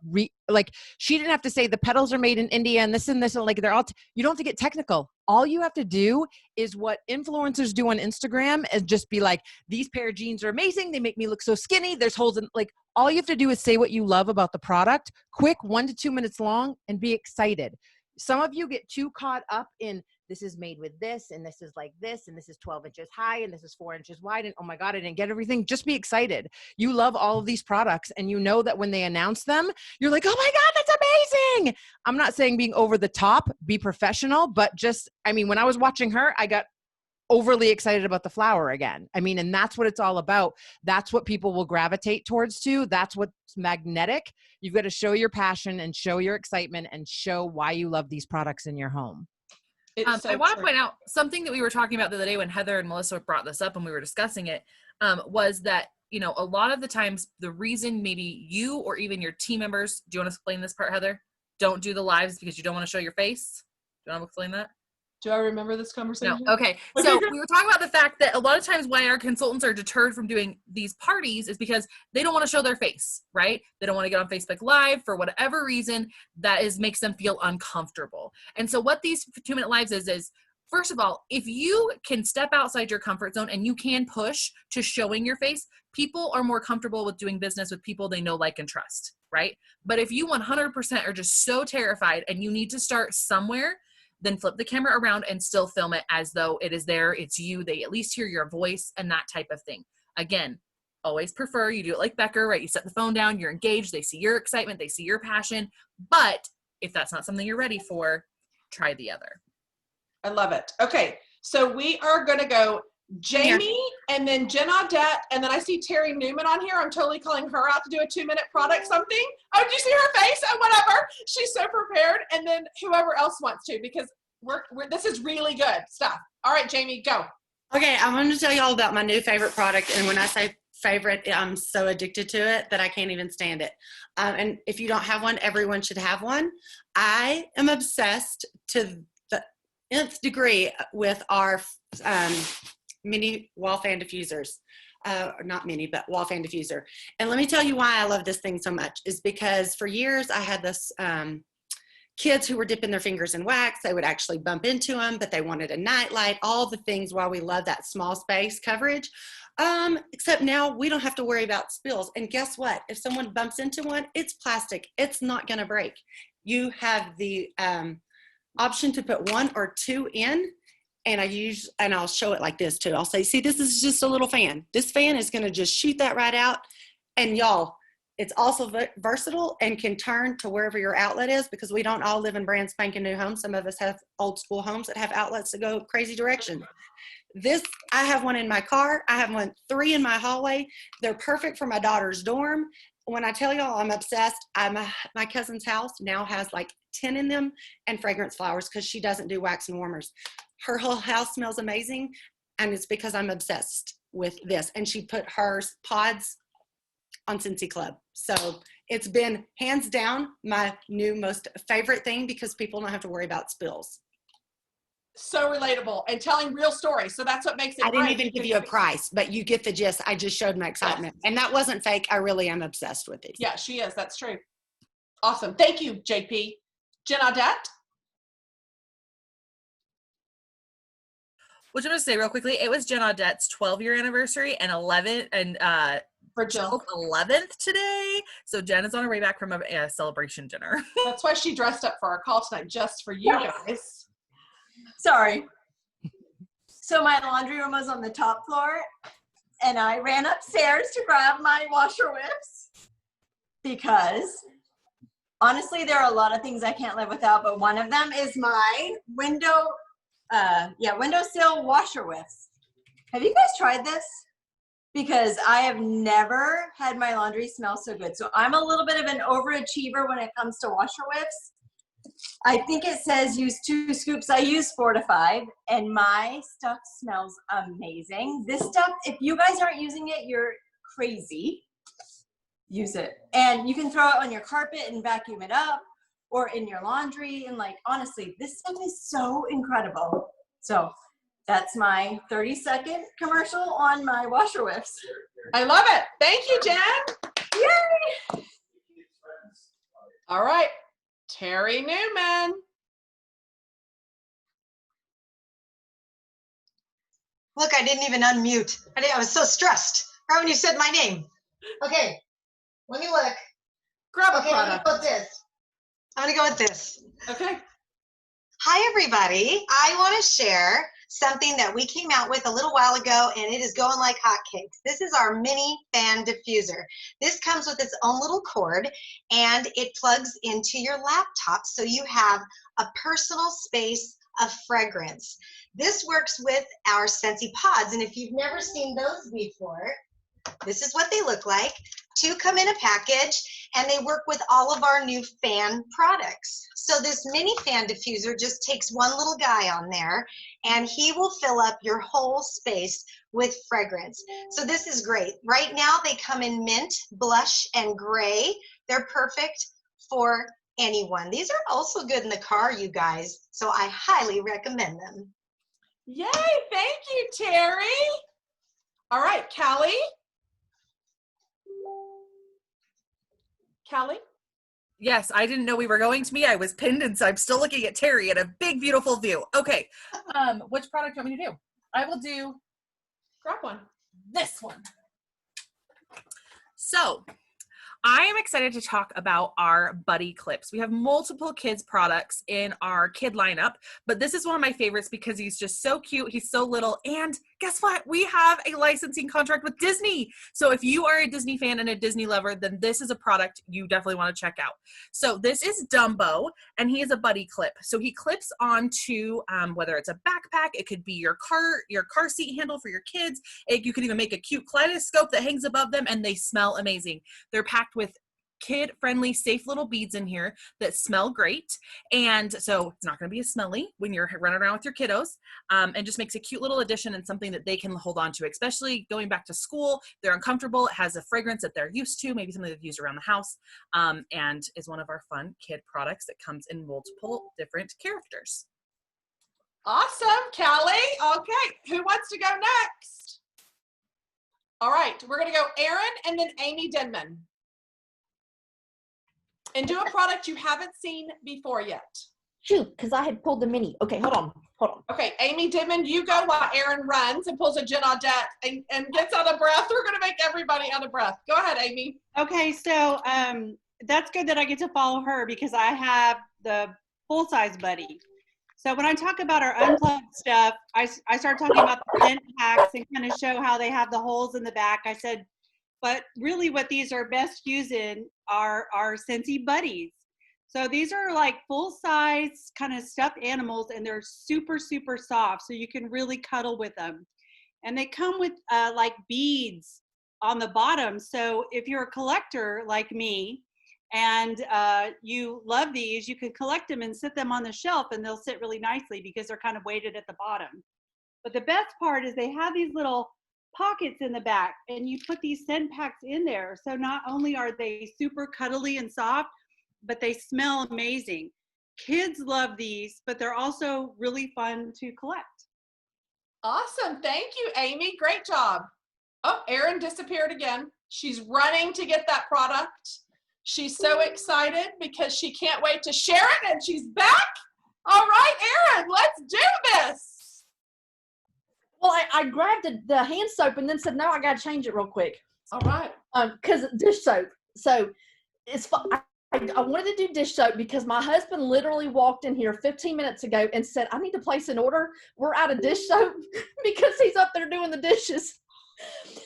like, she didn't have to say the petals are made in India and this and this, and like they're all, you don't have to get technical. All you have to do is what influencers do on Instagram and just be like, these pair of jeans are amazing. They make me look so skinny. There's holes in, like, all you have to do is say what you love about the product, quick, 1 to 2 minutes long, and be excited. Some of you get too caught up in, this is made with this, and this is like this, and this is 12 inches high, and this is 4 inches wide, and oh my God, I didn't get everything. Just be excited. You love all of these products, and you know that when they announce them, you're like, oh my God, that's amazing. I'm not saying being over the top, be professional, but just, I mean, when I was watching her, I got overly excited about the flower again. I mean, and that's what it's all about. That's what people will gravitate towards too. That's what's magnetic. You've got to show your passion and show your excitement and show why you love these products in your home. I want to point out something that we were talking about the other day when Heather and Melissa brought this up and we were discussing it, was that, you know, a lot of the times the reason maybe you or even your team members, do you want to explain this part, Heather? Don't do the lives because you don't want to show your face. Do you want to explain that? Do I remember this conversation? No. Okay. So we were talking about the fact that a lot of times why our consultants are deterred from doing these parties is because they don't want to show their face, right? They don't want to get on Facebook Live for whatever reason that makes them feel uncomfortable. And so what these 2-minute lives is, first of all, if you can step outside your comfort zone and you can push to showing your face, people are more comfortable with doing business with people they know, like, and trust, right? But if you 100% are just so terrified and you need to start somewhere, then flip the camera around and still film it as though it is there. It's you. They at least hear your voice and that type of thing. Again, always prefer you do it like Becker, right? You set the phone down, you're engaged. They see your excitement. They see your passion. But if that's not something you're ready for, try the other. I love it. Okay. So we are going to go Jamie and then Jen Audette. And then I see Terry Newman on here. I'm totally calling her out to do a 2-minute product something. Oh, did you see her face? Oh, whatever. She's so prepared. And then whoever else wants to, because this is really good stuff. All right, Jamie, go. Okay, I wanted to tell you all about my new favorite product. And when I say favorite, I'm so addicted to it that I can't even stand it. And if you don't have one, everyone should have one. I am obsessed to the nth degree with our mini wall fan diffusers. Not mini, but wall fan diffuser. And let me tell you why I love this thing so much is because for years I had this kids who were dipping their fingers in wax, they would actually bump into them, but they wanted a night light, all the things while we love that small space coverage. Except now we don't have to worry about spills. And guess what? If someone bumps into one, it's plastic. It's not going to break. You have the option to put 1 or 2 in. And I'll show it like this too. I'll say, see, this is just a little fan. This fan is going to just shoot that right out. And y'all, it's also versatile and can turn to wherever your outlet is, because we don't all live in brand spanking new homes. Some of us have old school homes that have outlets that go crazy direction. I have one in my car. I have 3 in my hallway. They're perfect for my daughter's dorm. When I tell y'all I'm obsessed, my cousin's house now has like 10 in them and fragrance flowers because she doesn't do wax and warmers. Her whole house smells amazing, and it's because I'm obsessed with this. And she put her pods on Scentsy Club. So it's been hands down my new most favorite thing because people don't have to worry about spills. So relatable and telling real stories. So that's what makes it. I didn't even give you a price, but you get the gist. I just showed my excitement. Yes. And that wasn't fake. I really am obsessed with these. Yeah, she is. That's true. Awesome. Thank you, JP. Jen Audette? Which I'm going to say real quickly, it was Jen Audette's 12-year anniversary and 11th today. So Jen is on her way back from a celebration dinner. That's why she dressed up for our call tonight, just for you guys. Sorry. So my laundry room was on the top floor, and I ran upstairs to grab my washer whips because honestly, there are a lot of things I can't live without, but one of them is my windowsill washer whips. Have you guys tried this? Because I have never had my laundry smell so good. So I'm a little bit of an overachiever when it comes to washer whips. I think it says use 2 scoops. I use 4 to 5, and my stuff smells amazing. This stuff, if you guys aren't using it, you're crazy. Use it. And you can throw it on your carpet and vacuum it up, or in your laundry. And like, honestly, this stuff is so incredible. So that's my 30-second commercial on my washer whips. I love it. Thank you, Jen. Yay! All right. Terry Newman. Look, I didn't even unmute. I was so stressed right when you said my name. Okay, let me look. Grab a product. I'm gonna go with this. I'm gonna go with this. Okay. Hi, everybody. I want to share something that we came out with a little while ago, and it is going like hotcakes. This is our mini fan diffuser. This comes with its own little cord, and it plugs into your laptop, so you have a personal space of fragrance. This works with our Scentsy pods, and if you've never seen those before, this is what they look like. 2 come in a package, and they work with all of our new fan products. So this mini fan diffuser just takes one little guy on there, and he will fill up your whole space with fragrance. So this is great. Right now they come in mint, blush, and gray. They're perfect for anyone. These are also good in the car, you guys. So I highly recommend them. Yay, thank you, Terry. All right, Callie. Callie? Yes, I didn't know we were going to me. I was pinned, and so I'm still looking at Terry in a big, beautiful view. Okay, which product do you want me to do? I will do grab one. This one. So I am excited to talk about our buddy clips. We have multiple kids products in our kid lineup, but this is one of my favorites because he's just so cute. He's so little. And guess what? We have a licensing contract with Disney. So if you are a Disney fan and a Disney lover, then this is a product you definitely want to check out. So this is Dumbo, and he is a buddy clip. So he clips onto whether it's a backpack, it could be your car seat handle for your kids. You could even make a cute kaleidoscope that hangs above them, and they smell amazing. They're packed with kid-friendly, safe little beads in here that smell great. And so it's not going to be as smelly when you're running around with your kiddos, and just makes a cute little addition and something that they can hold on to, especially going back to school. They're uncomfortable. It has a fragrance that they're used to, maybe something they've used around the house, and is one of our fun kid products that comes in multiple different characters. Awesome, Callie. Okay, who wants to go next? All right, we're going to go Erin and then Amy Denman. And do a product you haven't seen before yet. Shoot, because I had pulled the mini. Okay, hold on. Okay, Amy Dimon, you go while Erin runs and pulls a Jen Audette and gets out of breath. We're going to make everybody out of breath. Go ahead, Amy. Okay, so that's good that I get to follow her because I have the full-size buddy. So when I talk about our unplugged stuff, I start talking about the scent packs and kind of show how they have the holes in the back. I said, but really what these are best used in are our Scentsy Buddies. So these are like full-size kind of stuffed animals, and they're super, super soft, so you can really cuddle with them. And they come with like beads on the bottom. So if you're a collector like me and you love these, you can collect them and sit them on the shelf, and they'll sit really nicely because they're kind of weighted at the bottom. But the best part is they have these little pockets in the back, and you put these scent packs in there. So not only are they super cuddly and soft, but they smell amazing. Kids love these, but they're also really fun to collect. Awesome. Thank you, Amy. Great job. Oh, Erin disappeared again. She's running to get that product. She's so excited because she can't wait to share it, and she's back. All right, Erin, let's do this. Well, I grabbed the hand soap and then said, no, I got to change it real quick. All right. Because dish soap. So it's fun. I wanted to do dish soap because my husband literally walked in here 15 minutes ago and said, I need to place an order. We're out of dish soap because he's up there doing the dishes.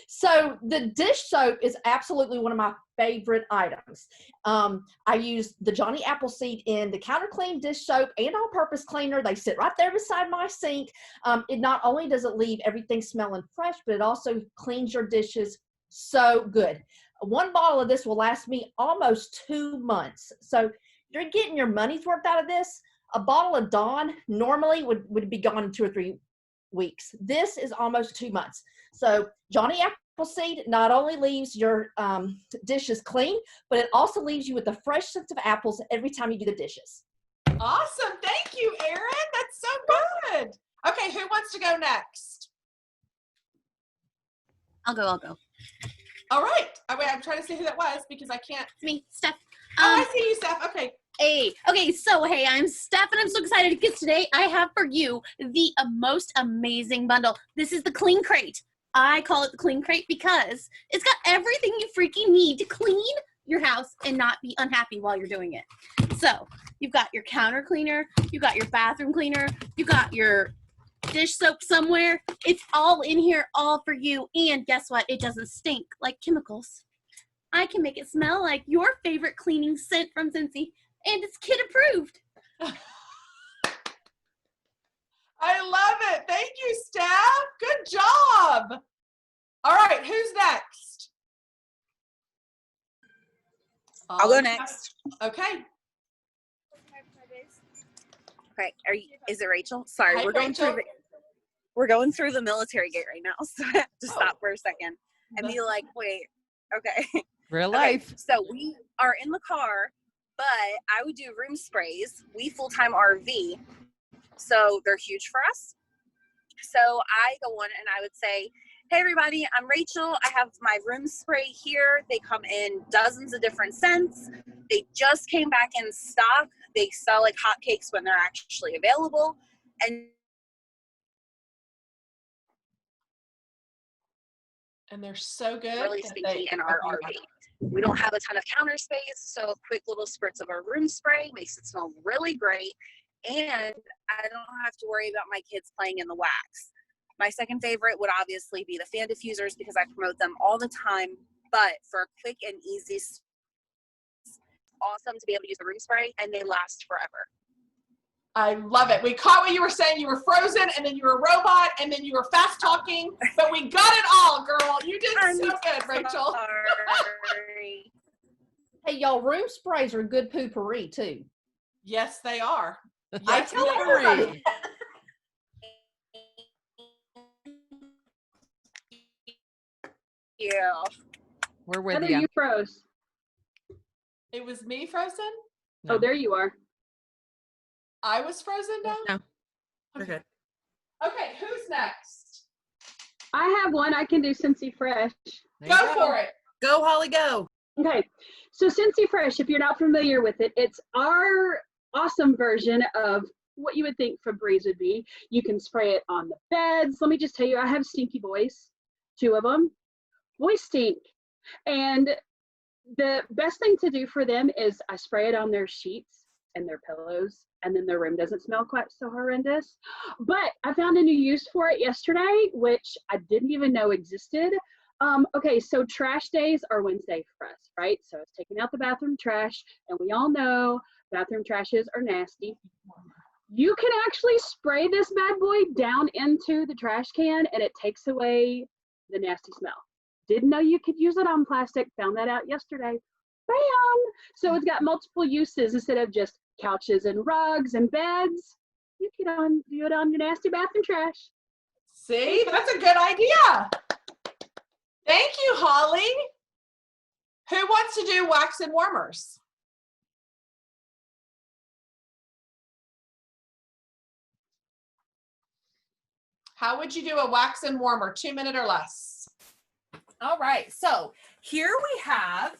So the dish soap is absolutely one of my favorite items. I use the Johnny Appleseed in the counter clean dish soap and all-purpose cleaner. They sit right there beside my sink. It not only does it leave everything smelling fresh, but it also cleans your dishes so good. One bottle of this will last me almost 2 months. So you're getting your money's worth out of this. A bottle of Dawn normally would be gone in 2 or 3 weeks. This is almost 2 months. So Johnny Appleseed not only leaves your dishes clean, but it also leaves you with a fresh sense of apples every time you do the dishes. Awesome. Thank you, Erin. That's so good. Okay, who wants to go next? I'll go. All right. Oh, wait, I'm trying to see who that was because I can't. It's me, Steph. I see you, Steph. Okay. Hey. Okay, so hey, I'm Steph, and I'm so excited because today I have for you the most amazing bundle. This is the Clean Crate. I call it the Clean Crate because it's got everything you freaking need to clean your house and not be unhappy while you're doing it. So you've got your counter cleaner, you've got your bathroom cleaner, you got your dish soap somewhere. It's all in here, all for you. And guess what? It doesn't stink like chemicals. I can make it smell like your favorite cleaning scent from Cincy, and it's kid approved. I love it. Thank you, Steph. Good job. All right, who's next? I'll go next. Okay. Okay, is it Rachel? Sorry, Hi, we're going through the military gate right now, so I have to stop for a second and be like, wait, okay. Real life. Okay, so we are in the car, but I would do room sprays. We full-time RV, so they're huge for us. So I go on and I would say, hey everybody, I'm Rachel. I have my room spray here. They come in dozens of different scents. They just came back in stock. They sell like hotcakes when they're actually available. And they're so good. Really sticky in our RV. We don't have a ton of counter space, so a quick little spritz of our room spray makes it smell really great. And I don't have to worry about my kids playing in the wax. My second favorite would obviously be the Fan Diffusers because I promote them all the time. But for a quick and easy, it's awesome to be able to use the room spray, and they last forever. I love it. We caught what you were saying. You were frozen, and then you were a robot, and then you were fast talking. But we got it all, girl. You did so good, Rachel. Hey, y'all, room sprays are good poopery, too. Yes, they are. Yes, I tell everybody. Yeah. We're with Heather, you. you froze. It was me frozen? No. Oh, there you are. I was frozen now? No. We're good. Okay, who's next? I have one. I can do Cincy Fresh. Go for it. Go, Holly, go. Okay, so Cincy Fresh, if you're not familiar with it, it's our awesome version of what you would think Febreze would be. You can spray it on the beds. Let me just tell you, I have stinky boys, 2 of them. Boys stink. And the best thing to do for them is I spray it on their sheets and their pillows, and then their room doesn't smell quite so horrendous. But I found a new use for it yesterday, which I didn't even know existed. Okay, so trash days are Wednesday for us, right? So it's taking out the bathroom trash, and we all know bathroom trashes are nasty. You can actually spray this bad boy down into the trash can, and it takes away the nasty smell. Didn't know you could use it on plastic. Found that out yesterday. Bam! So it's got multiple uses. Instead of just couches and rugs and beds, you can do it on your nasty bathroom trash. See, that's a good idea. Thank you, Holly. Who wants to do wax and warmers? How would you do a wax and warmer? 2 minute or less. All right, so here we have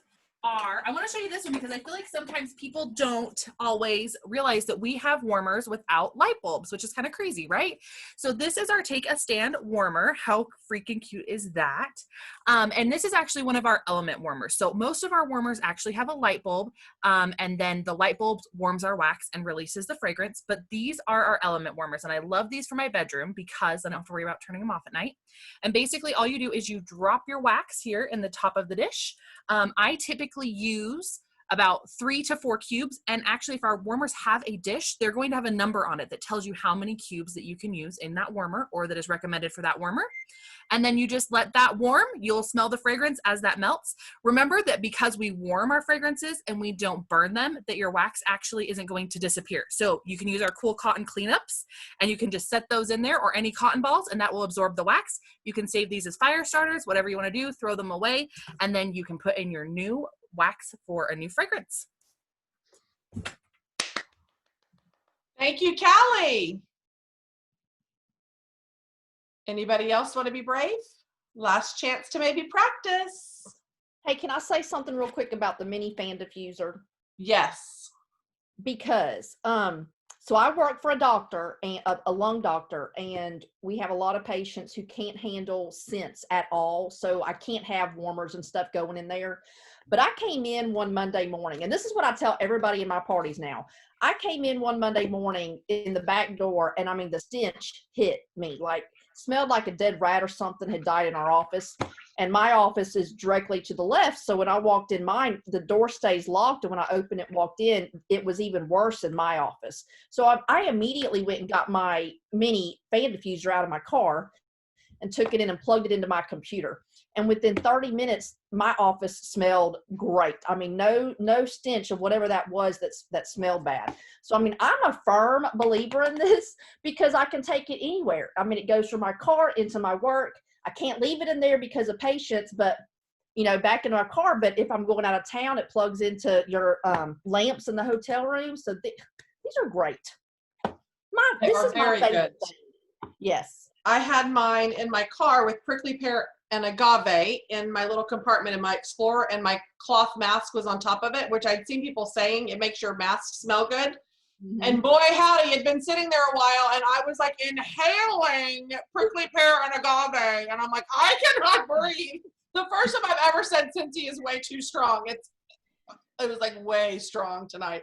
I want to show you this one because I feel like sometimes people don't always realize that we have warmers without light bulbs, which is kind of crazy, right? So this is our Take a Stand warmer. How freaking cute is that? And this is actually one of our element warmers. So most of our warmers actually have a light bulb, and then the light bulb warms our wax and releases the fragrance, but these are our element warmers, and I love these for my bedroom because I don't have to worry about turning them off at night. And basically all you do is you drop your wax here in the top of the dish. I typically use about 3 to 4 cubes, and actually if our warmers have a dish, they're going to have a number on it that tells you how many cubes that you can use in that warmer or that is recommended for that warmer. And then you just let that warm. You'll smell the fragrance as that melts. Remember that because we warm our fragrances and we don't burn them, that your wax actually isn't going to disappear. So you can use our cool cotton cleanups, and you can just set those in there, or any cotton balls, and that will absorb the wax. You can save these as fire starters, whatever you want to do, throw them away, and then you can put in your new wax for a new fragrance. Thank you, Callie. Anybody else want to be brave? Last chance to maybe practice. Hey, can I say something real quick about the mini fan diffuser? Yes. Because so I work for a doctor, and a lung doctor, and we have a lot of patients who can't handle scents at all. So I can't have warmers and stuff going in there. But I came in one Monday morning, and this is what I tell everybody in my parties now. I came in one Monday morning in the back door, and I mean, the stench hit me, like smelled like a dead rat or something had died in our office. And my office is directly to the left. So when I walked in mine, the door stays locked. And when I opened it, walked in, it was even worse in my office. So I immediately went and got my mini fan diffuser out of my car and took it in and plugged it into my computer. And within 30 minutes, my office smelled great. I mean, no stench of whatever that was that smelled bad. So, I mean, I'm a firm believer in this because I can take it anywhere. I mean, it goes from my car into my work. I can't leave it in there because of patients, but, you know, back in our car. But if I'm going out of town, it plugs into your lamps in the hotel room. So these are great. This is my favorite thing. Yes. I had mine in my car with prickly pear and agave in my little compartment in my Explorer, and my cloth mask was on top of it, which I'd seen people saying it makes your mask smell good. Mm-hmm. And boy, howdy, it had been sitting there a while, and I was like inhaling prickly pear and agave, and I'm like, I cannot breathe. The first time I've ever said Cincy is way too strong. It was like way strong tonight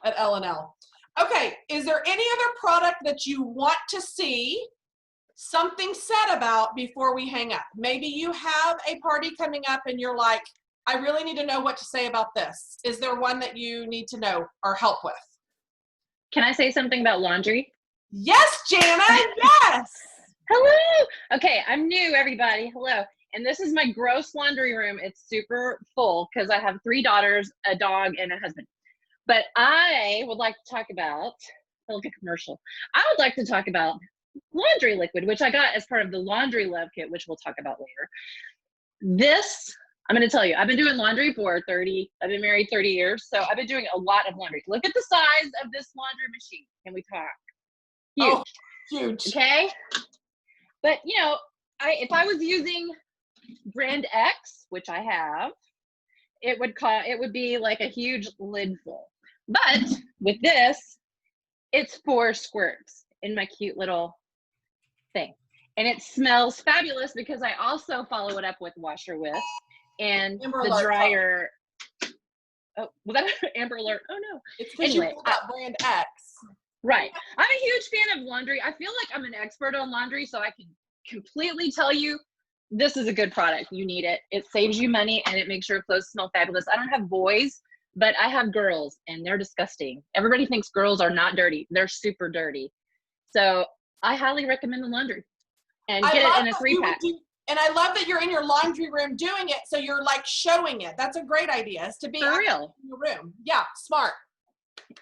at L&L. Okay, is there any other product that you want to see something said about before we hang up? Maybe you have a party coming up and you're like, I really need to know what to say about this. Is there one that you need to know or help with? Can I say something about laundry? Yes, Jana, yes. Hello. Okay, I'm new, everybody. Hello. And this is my gross laundry room. It's super full because I have 3 daughters, a dog, and a husband. But I would like to talk about, like a commercial. I would like to talk about laundry liquid, which I got as part of the laundry love kit, which we'll talk about later. This, I'm going to tell you, I've been doing laundry for I've been married 30 years. So I've been doing a lot of laundry. Look at the size of this laundry machine. Can we talk? Huge. Oh, huge. Okay. But you know, if I was using brand X, which I have, it would be like a huge lid full. But with this, it's 4 squirts in my cute little thing. And it smells fabulous because I also follow it up with washer whisk and Amber the Alert. dryer. Oh, was that Amber Alert? Oh no. It's because Anyway, you pulled out brand X. Right. I'm a huge fan of laundry. I feel like I'm an expert on laundry, so I can completely tell you this is a good product. You need it. It saves you money and it makes your clothes smell fabulous. I don't have boys, but I have girls and they're disgusting. Everybody thinks girls are not dirty. They're super dirty. So I highly recommend the laundry and get it in a 3-pack. And I love that you're in your laundry room doing it, so you're like showing it. That's a great idea, is to be For real. in your room. Yeah, smart.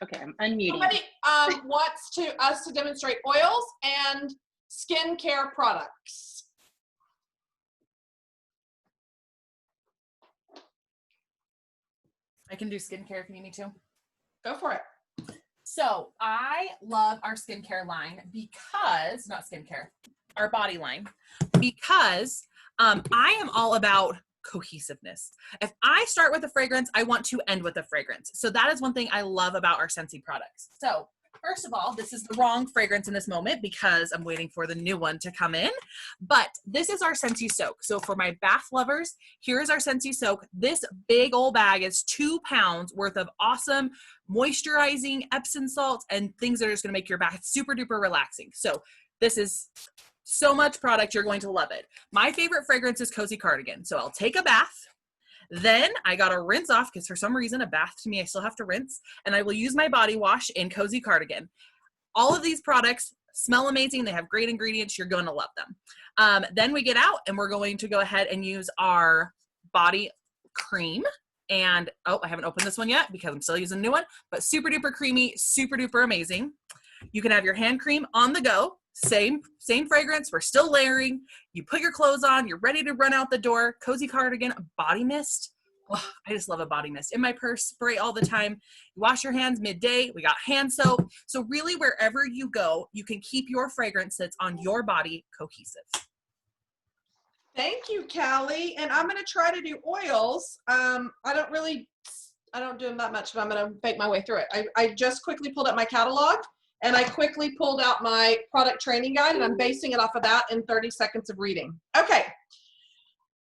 Okay, I'm unmuting. Somebody wants us to demonstrate oils and skincare products. I can do skincare if you need me to. Go for it. So I love our skincare line because, not skincare, our body line, because I am all about cohesiveness. If I start with a fragrance, I want to end with a fragrance. So that is one thing I love about our Scentsy products. So first of all, this is the wrong fragrance in this moment because I'm waiting for the new one to come in, but this is our Scentsy Soak. So for my bath lovers, here's our Scentsy Soak. This big old bag is 2 pounds worth of awesome moisturizing Epsom salts and things that are just going to make your bath super duper relaxing. So this is so much product, you're going to love it. My favorite fragrance is Cozy Cardigan. So I'll take a bath, then I got to rinse off because for some reason a bath to me I still have to rinse, and I will use my body wash in Cozy Cardigan. All of these products smell amazing. They have great ingredients. You're going to love them. Then we get out and we're going to go ahead and use our body cream. And oh, I haven't opened this one yet because I'm still using a new one, but super duper creamy, super duper amazing. You can have your hand cream on the go. Same fragrance. We're still layering. You put your clothes on. You're ready to run out the door. Cozy Cardigan body mist. Oh, I just love a body mist in my purse. Spray all the time. You wash your hands midday. We got hand soap. So really, wherever you go, you can keep your fragrance that's on your body cohesive. Thank you, Callie. And I'm going to try to do oils. I don't do them that much, but I'm going to make my way through it. I just quickly pulled up my catalog. And I quickly pulled out my product training guide, and I'm basing it off of that in 30 seconds of reading. Okay.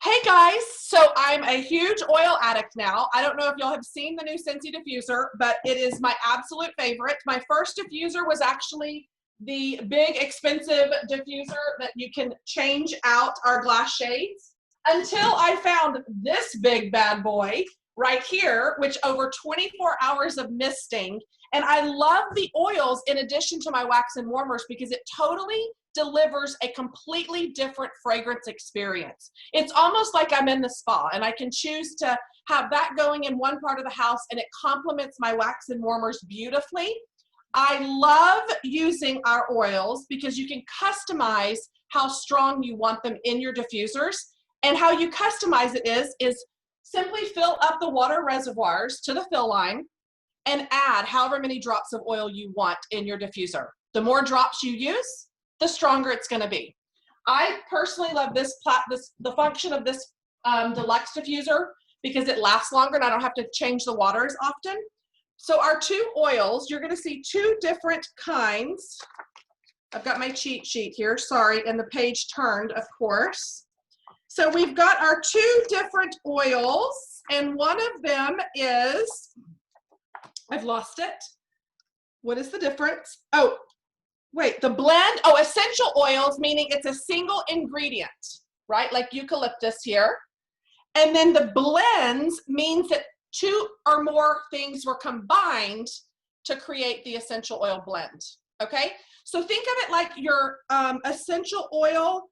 Hey guys, so I'm a huge oil addict now. I don't know if y'all have seen the new Scentsy Diffuser, but it is my absolute favorite. My first diffuser was actually the big expensive diffuser that you can change out our glass shades, until I found this big bad boy right here, which over 24 hours of misting. And I love the oils in addition to my wax and warmers because it totally delivers a completely different fragrance experience. It's almost like I'm in the spa, and I can choose to have that going in one part of the house, and it complements my wax and warmers beautifully. I love using our oils because you can customize how strong you want them in your diffusers, and how you customize it is simply fill up the water reservoirs to the fill line and add however many drops of oil you want in your diffuser. The more drops you use, the stronger it's going to be. I personally love the function of this deluxe diffuser because it lasts longer and I don't have to change the water as often. So our 2 oils, you're going to see 2 different kinds. I've got my cheat sheet here, sorry, and the page turned, of course. So we've got our 2 different oils, and one of them is, I've lost it. What is the difference? Oh, wait, the blend, essential oils, meaning it's a single ingredient, right? Like eucalyptus here. And then the blends means that 2 or more things were combined to create the essential oil blend, okay? So think of it like your essential oil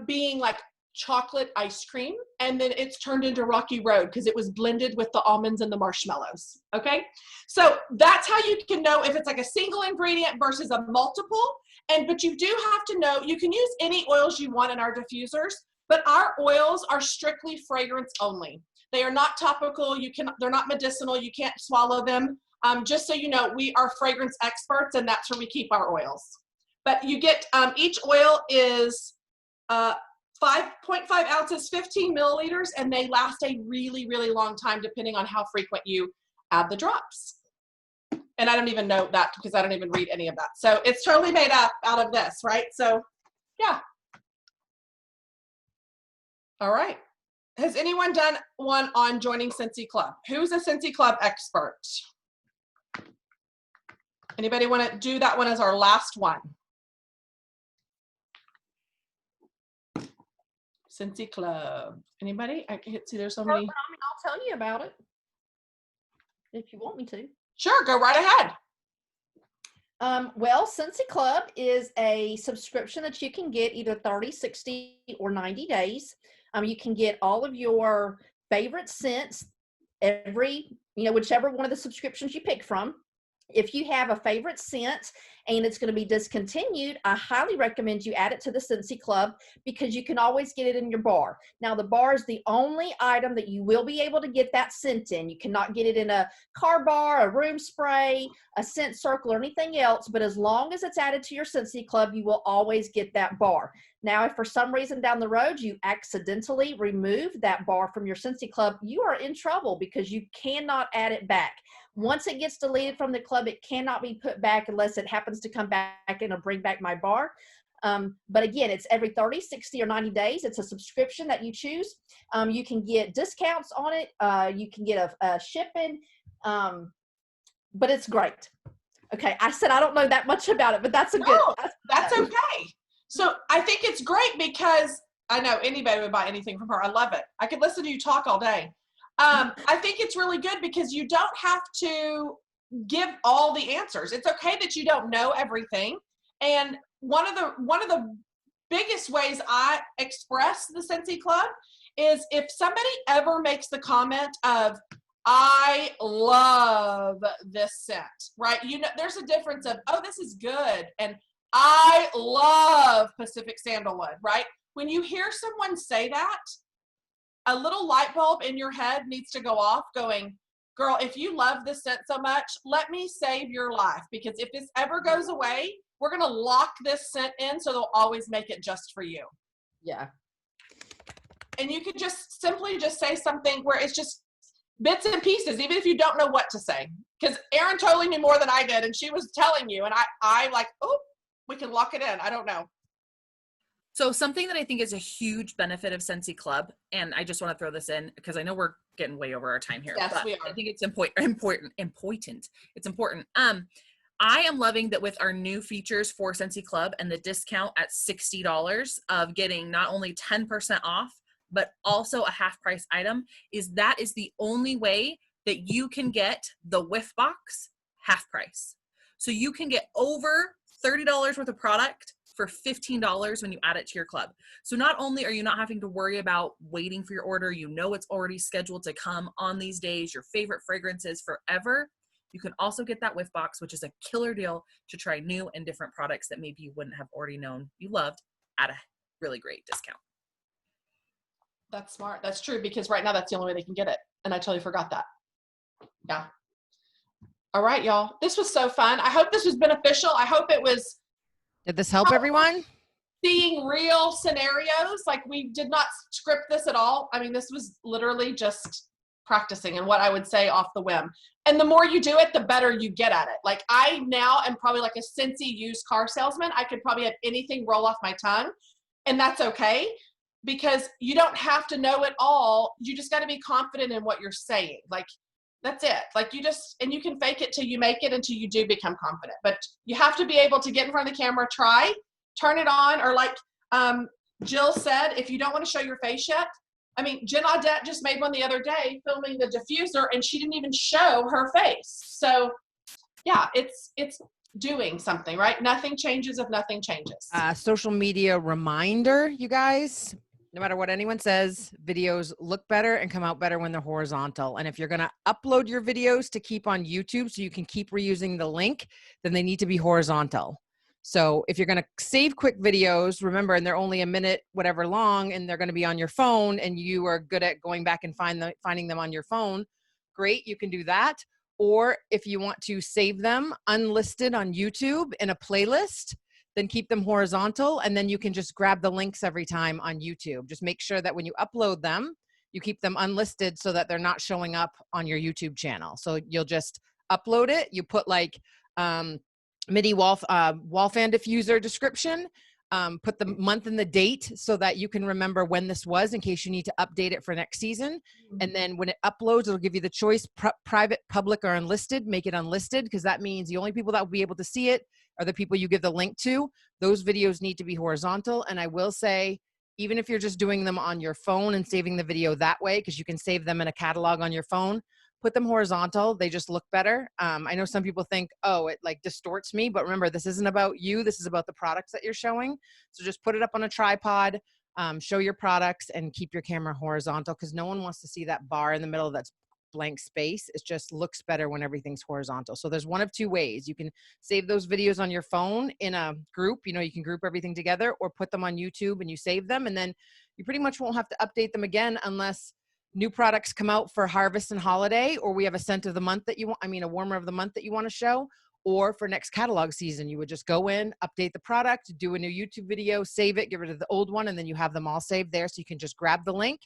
being like chocolate ice cream, and then it's turned into Rocky Road because it was blended with the almonds and the marshmallows, okay? So that's how you can know if it's like a single ingredient versus a multiple, but you do have to know, you can use any oils you want in our diffusers, but our oils are strictly fragrance only. They are not topical, they're not medicinal, you can't swallow them. Just so you know, we are fragrance experts, and that's where we keep our oils. But you get, each oil is 5.5 ounces, 15 milliliters, and they last a really, really long time depending on how frequent you add the drops. And I don't even know that because I don't even read any of that. So it's totally made up out of this, right? So yeah. All right. Has anyone done one on joining Scentsy Club? Who's a Scentsy Club expert? Anybody want to do that one as our last one? Scentsy Club. Anybody? I can't see there's so many. I'll tell you about it if you want me to. Sure, go right ahead. Well, Scentsy Club is a subscription that you can get either 30, 60, or 90 days. You can get all of your favorite scents every, whichever one of the subscriptions you pick from. If you have a favorite scent and it's going to be discontinued, I highly recommend you add it to the Scentsy Club because you can always get it in your bar. Now, the bar is the only item that you will be able to get that scent in. You cannot get it in a car bar, a room spray, a scent circle, or anything else, but as long as it's added to your Scentsy Club, you will always get that bar. Now, if for some reason down the road you accidentally remove that bar from your Scentsy Club, you are in trouble because you cannot add it back. Once it gets deleted from the club, it cannot be put back unless it happens to come back and it'll bring back my bar. But again, it's every 30, 60, or 90 days. It's a subscription that you choose. You can get discounts on it. You can get a shipping, but it's great. Okay, I said I don't know that much about it, but that's a good. No, that's okay. So I think it's great because I know anybody would buy anything from her. I love it. I could listen to you talk all day. I think it's really good because you don't have to give all the answers. It's okay that you don't know everything. And one of the biggest ways I express the Scentsy Club is if somebody ever makes the comment of, I love this scent, right? There's a difference of, oh, this is good, and I love Pacific Sandalwood, right? When you hear someone say that, a little light bulb in your head needs to go off going, girl, if you love this scent so much, let me save your life. Because if this ever goes away, we're going to lock this scent in so they'll always make it just for you. Yeah. And you could just simply just say something where it's just bits and pieces, even if you don't know what to say. Because Erin totally knew more than I did, and she was telling you, and I like, oh, we can lock it in. I don't know. So something that I think is a huge benefit of Scentsy Club, and I just want to throw this in because I know we're getting way over our time here. Yes, but we are. I think it's important. It's important. I am loving that with our new features for Scentsy Club and the discount at $60 of getting not only 10% off, but also a half price item, that is the only way that you can get the whiff box half price. So you can get over $30 worth of product for $15 when you add it to your club. So not only are you not having to worry about waiting for your order, it's already scheduled to come on these days, your favorite fragrances forever, you can also get that whiff box, which is a killer deal to try new and different products that maybe you wouldn't have already known you loved at a really great discount. That's smart. That's true, because right now that's the only way they can get it. And I totally forgot that. Yeah. All right, y'all. This was so fun. I hope this was beneficial. I hope it was. Did this help everyone? Seeing real scenarios. Like, we did not script this at all. I mean, this was literally just practicing and what I would say off the whim. And the more you do it, the better you get at it. Like, I now am probably like a Scentsy used car salesman. I could probably have anything roll off my tongue, and that's okay, because you don't have to know it all. You just got to be confident in what you're saying. Like, that's it. Like, and you can fake it till you make it until you do become confident. But you have to be able to get in front of the camera, turn it on, or like Jill said, if you don't want to show your face yet. I mean, Jen Audette just made one the other day filming the diffuser, and she didn't even show her face. So yeah, it's doing something, right? Nothing changes if nothing changes. Social media reminder, you guys. No matter what anyone says, videos look better and come out better when they're horizontal. And if you're going to upload your videos to keep on YouTube so you can keep reusing the link, then they need to be horizontal. So if you're going to save quick videos, remember, and they're only a minute, whatever long, and they're going to be on your phone, and you are good at going back and finding them on your phone, great, you can do that. Or if you want to save them unlisted on YouTube in a playlist, then keep them horizontal, and then you can just grab the links every time on YouTube. Just make sure that when you upload them, you keep them unlisted so that they're not showing up on your YouTube channel. So you'll just upload it. You put like MIDI wall fan diffuser description, put the month and the date so that you can remember when this was in case you need to update it for next season. And then when it uploads, it'll give you the choice, private, public, or unlisted. Make it unlisted, because that means the only people that will be able to see it are the people you give the link to. Those videos need to be horizontal. And I will say, even if you're just doing them on your phone and saving the video that way, because you can save them in a catalog on your phone, put them horizontal. They just look better. I know some people think, oh, it like distorts me, but remember, this isn't about you. This is about the products that you're showing. So just put it up on a tripod, show your products, and keep your camera horizontal, because no one wants to see that bar in the middle that's blank space. It just looks better when everything's horizontal. So there's one of two ways. You can save those videos on your phone in a group. You know, you can group everything together, or put them on YouTube and you save them, and then you pretty much won't have to update them again unless new products come out for harvest and holiday, or we have a scent of the month that you want, a warmer of the month that you want to show, or for next catalog season. You would just go in, update the product, do a new YouTube video, save it, get rid of the old one, and then you have them all saved there. So you can just grab the link,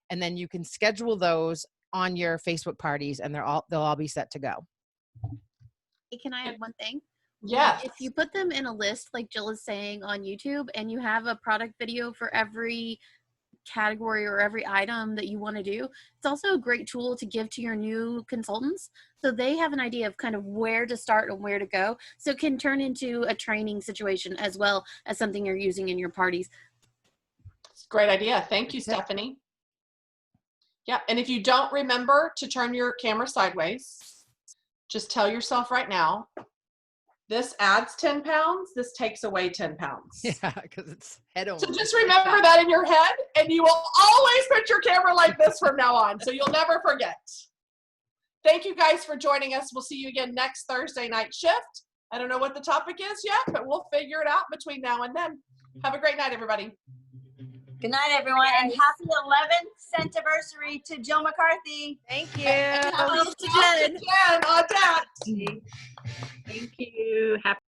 and then you can schedule those on your Facebook parties, and they'll all be set to go. Hey, can I add one thing? Yeah. If you put them in a list, like Jill is saying, on YouTube, and you have a product video for every category or every item that you want to do, it's also a great tool to give to your new consultants, so they have an idea of kind of where to start and where to go. So it can turn into a training situation as well as something you're using in your parties. It's a great idea. Thank you, Stephanie. Yeah, and if you don't remember to turn your camera sideways, just tell yourself right now, this adds 10 pounds, this takes away 10 pounds. Yeah, because it's head on. So just remember that in your head, and you will always put your camera like this from now on, so you'll never forget. Thank you guys for joining us. We'll see you again next Thursday night shift. I don't know what the topic is yet, but we'll figure it out between now and then. Have a great night, everybody. Good night, everyone, and happy 11th Scentiversary to Jill McCarthy. Thank you. And happy to Jen. On that. Thank you. Happy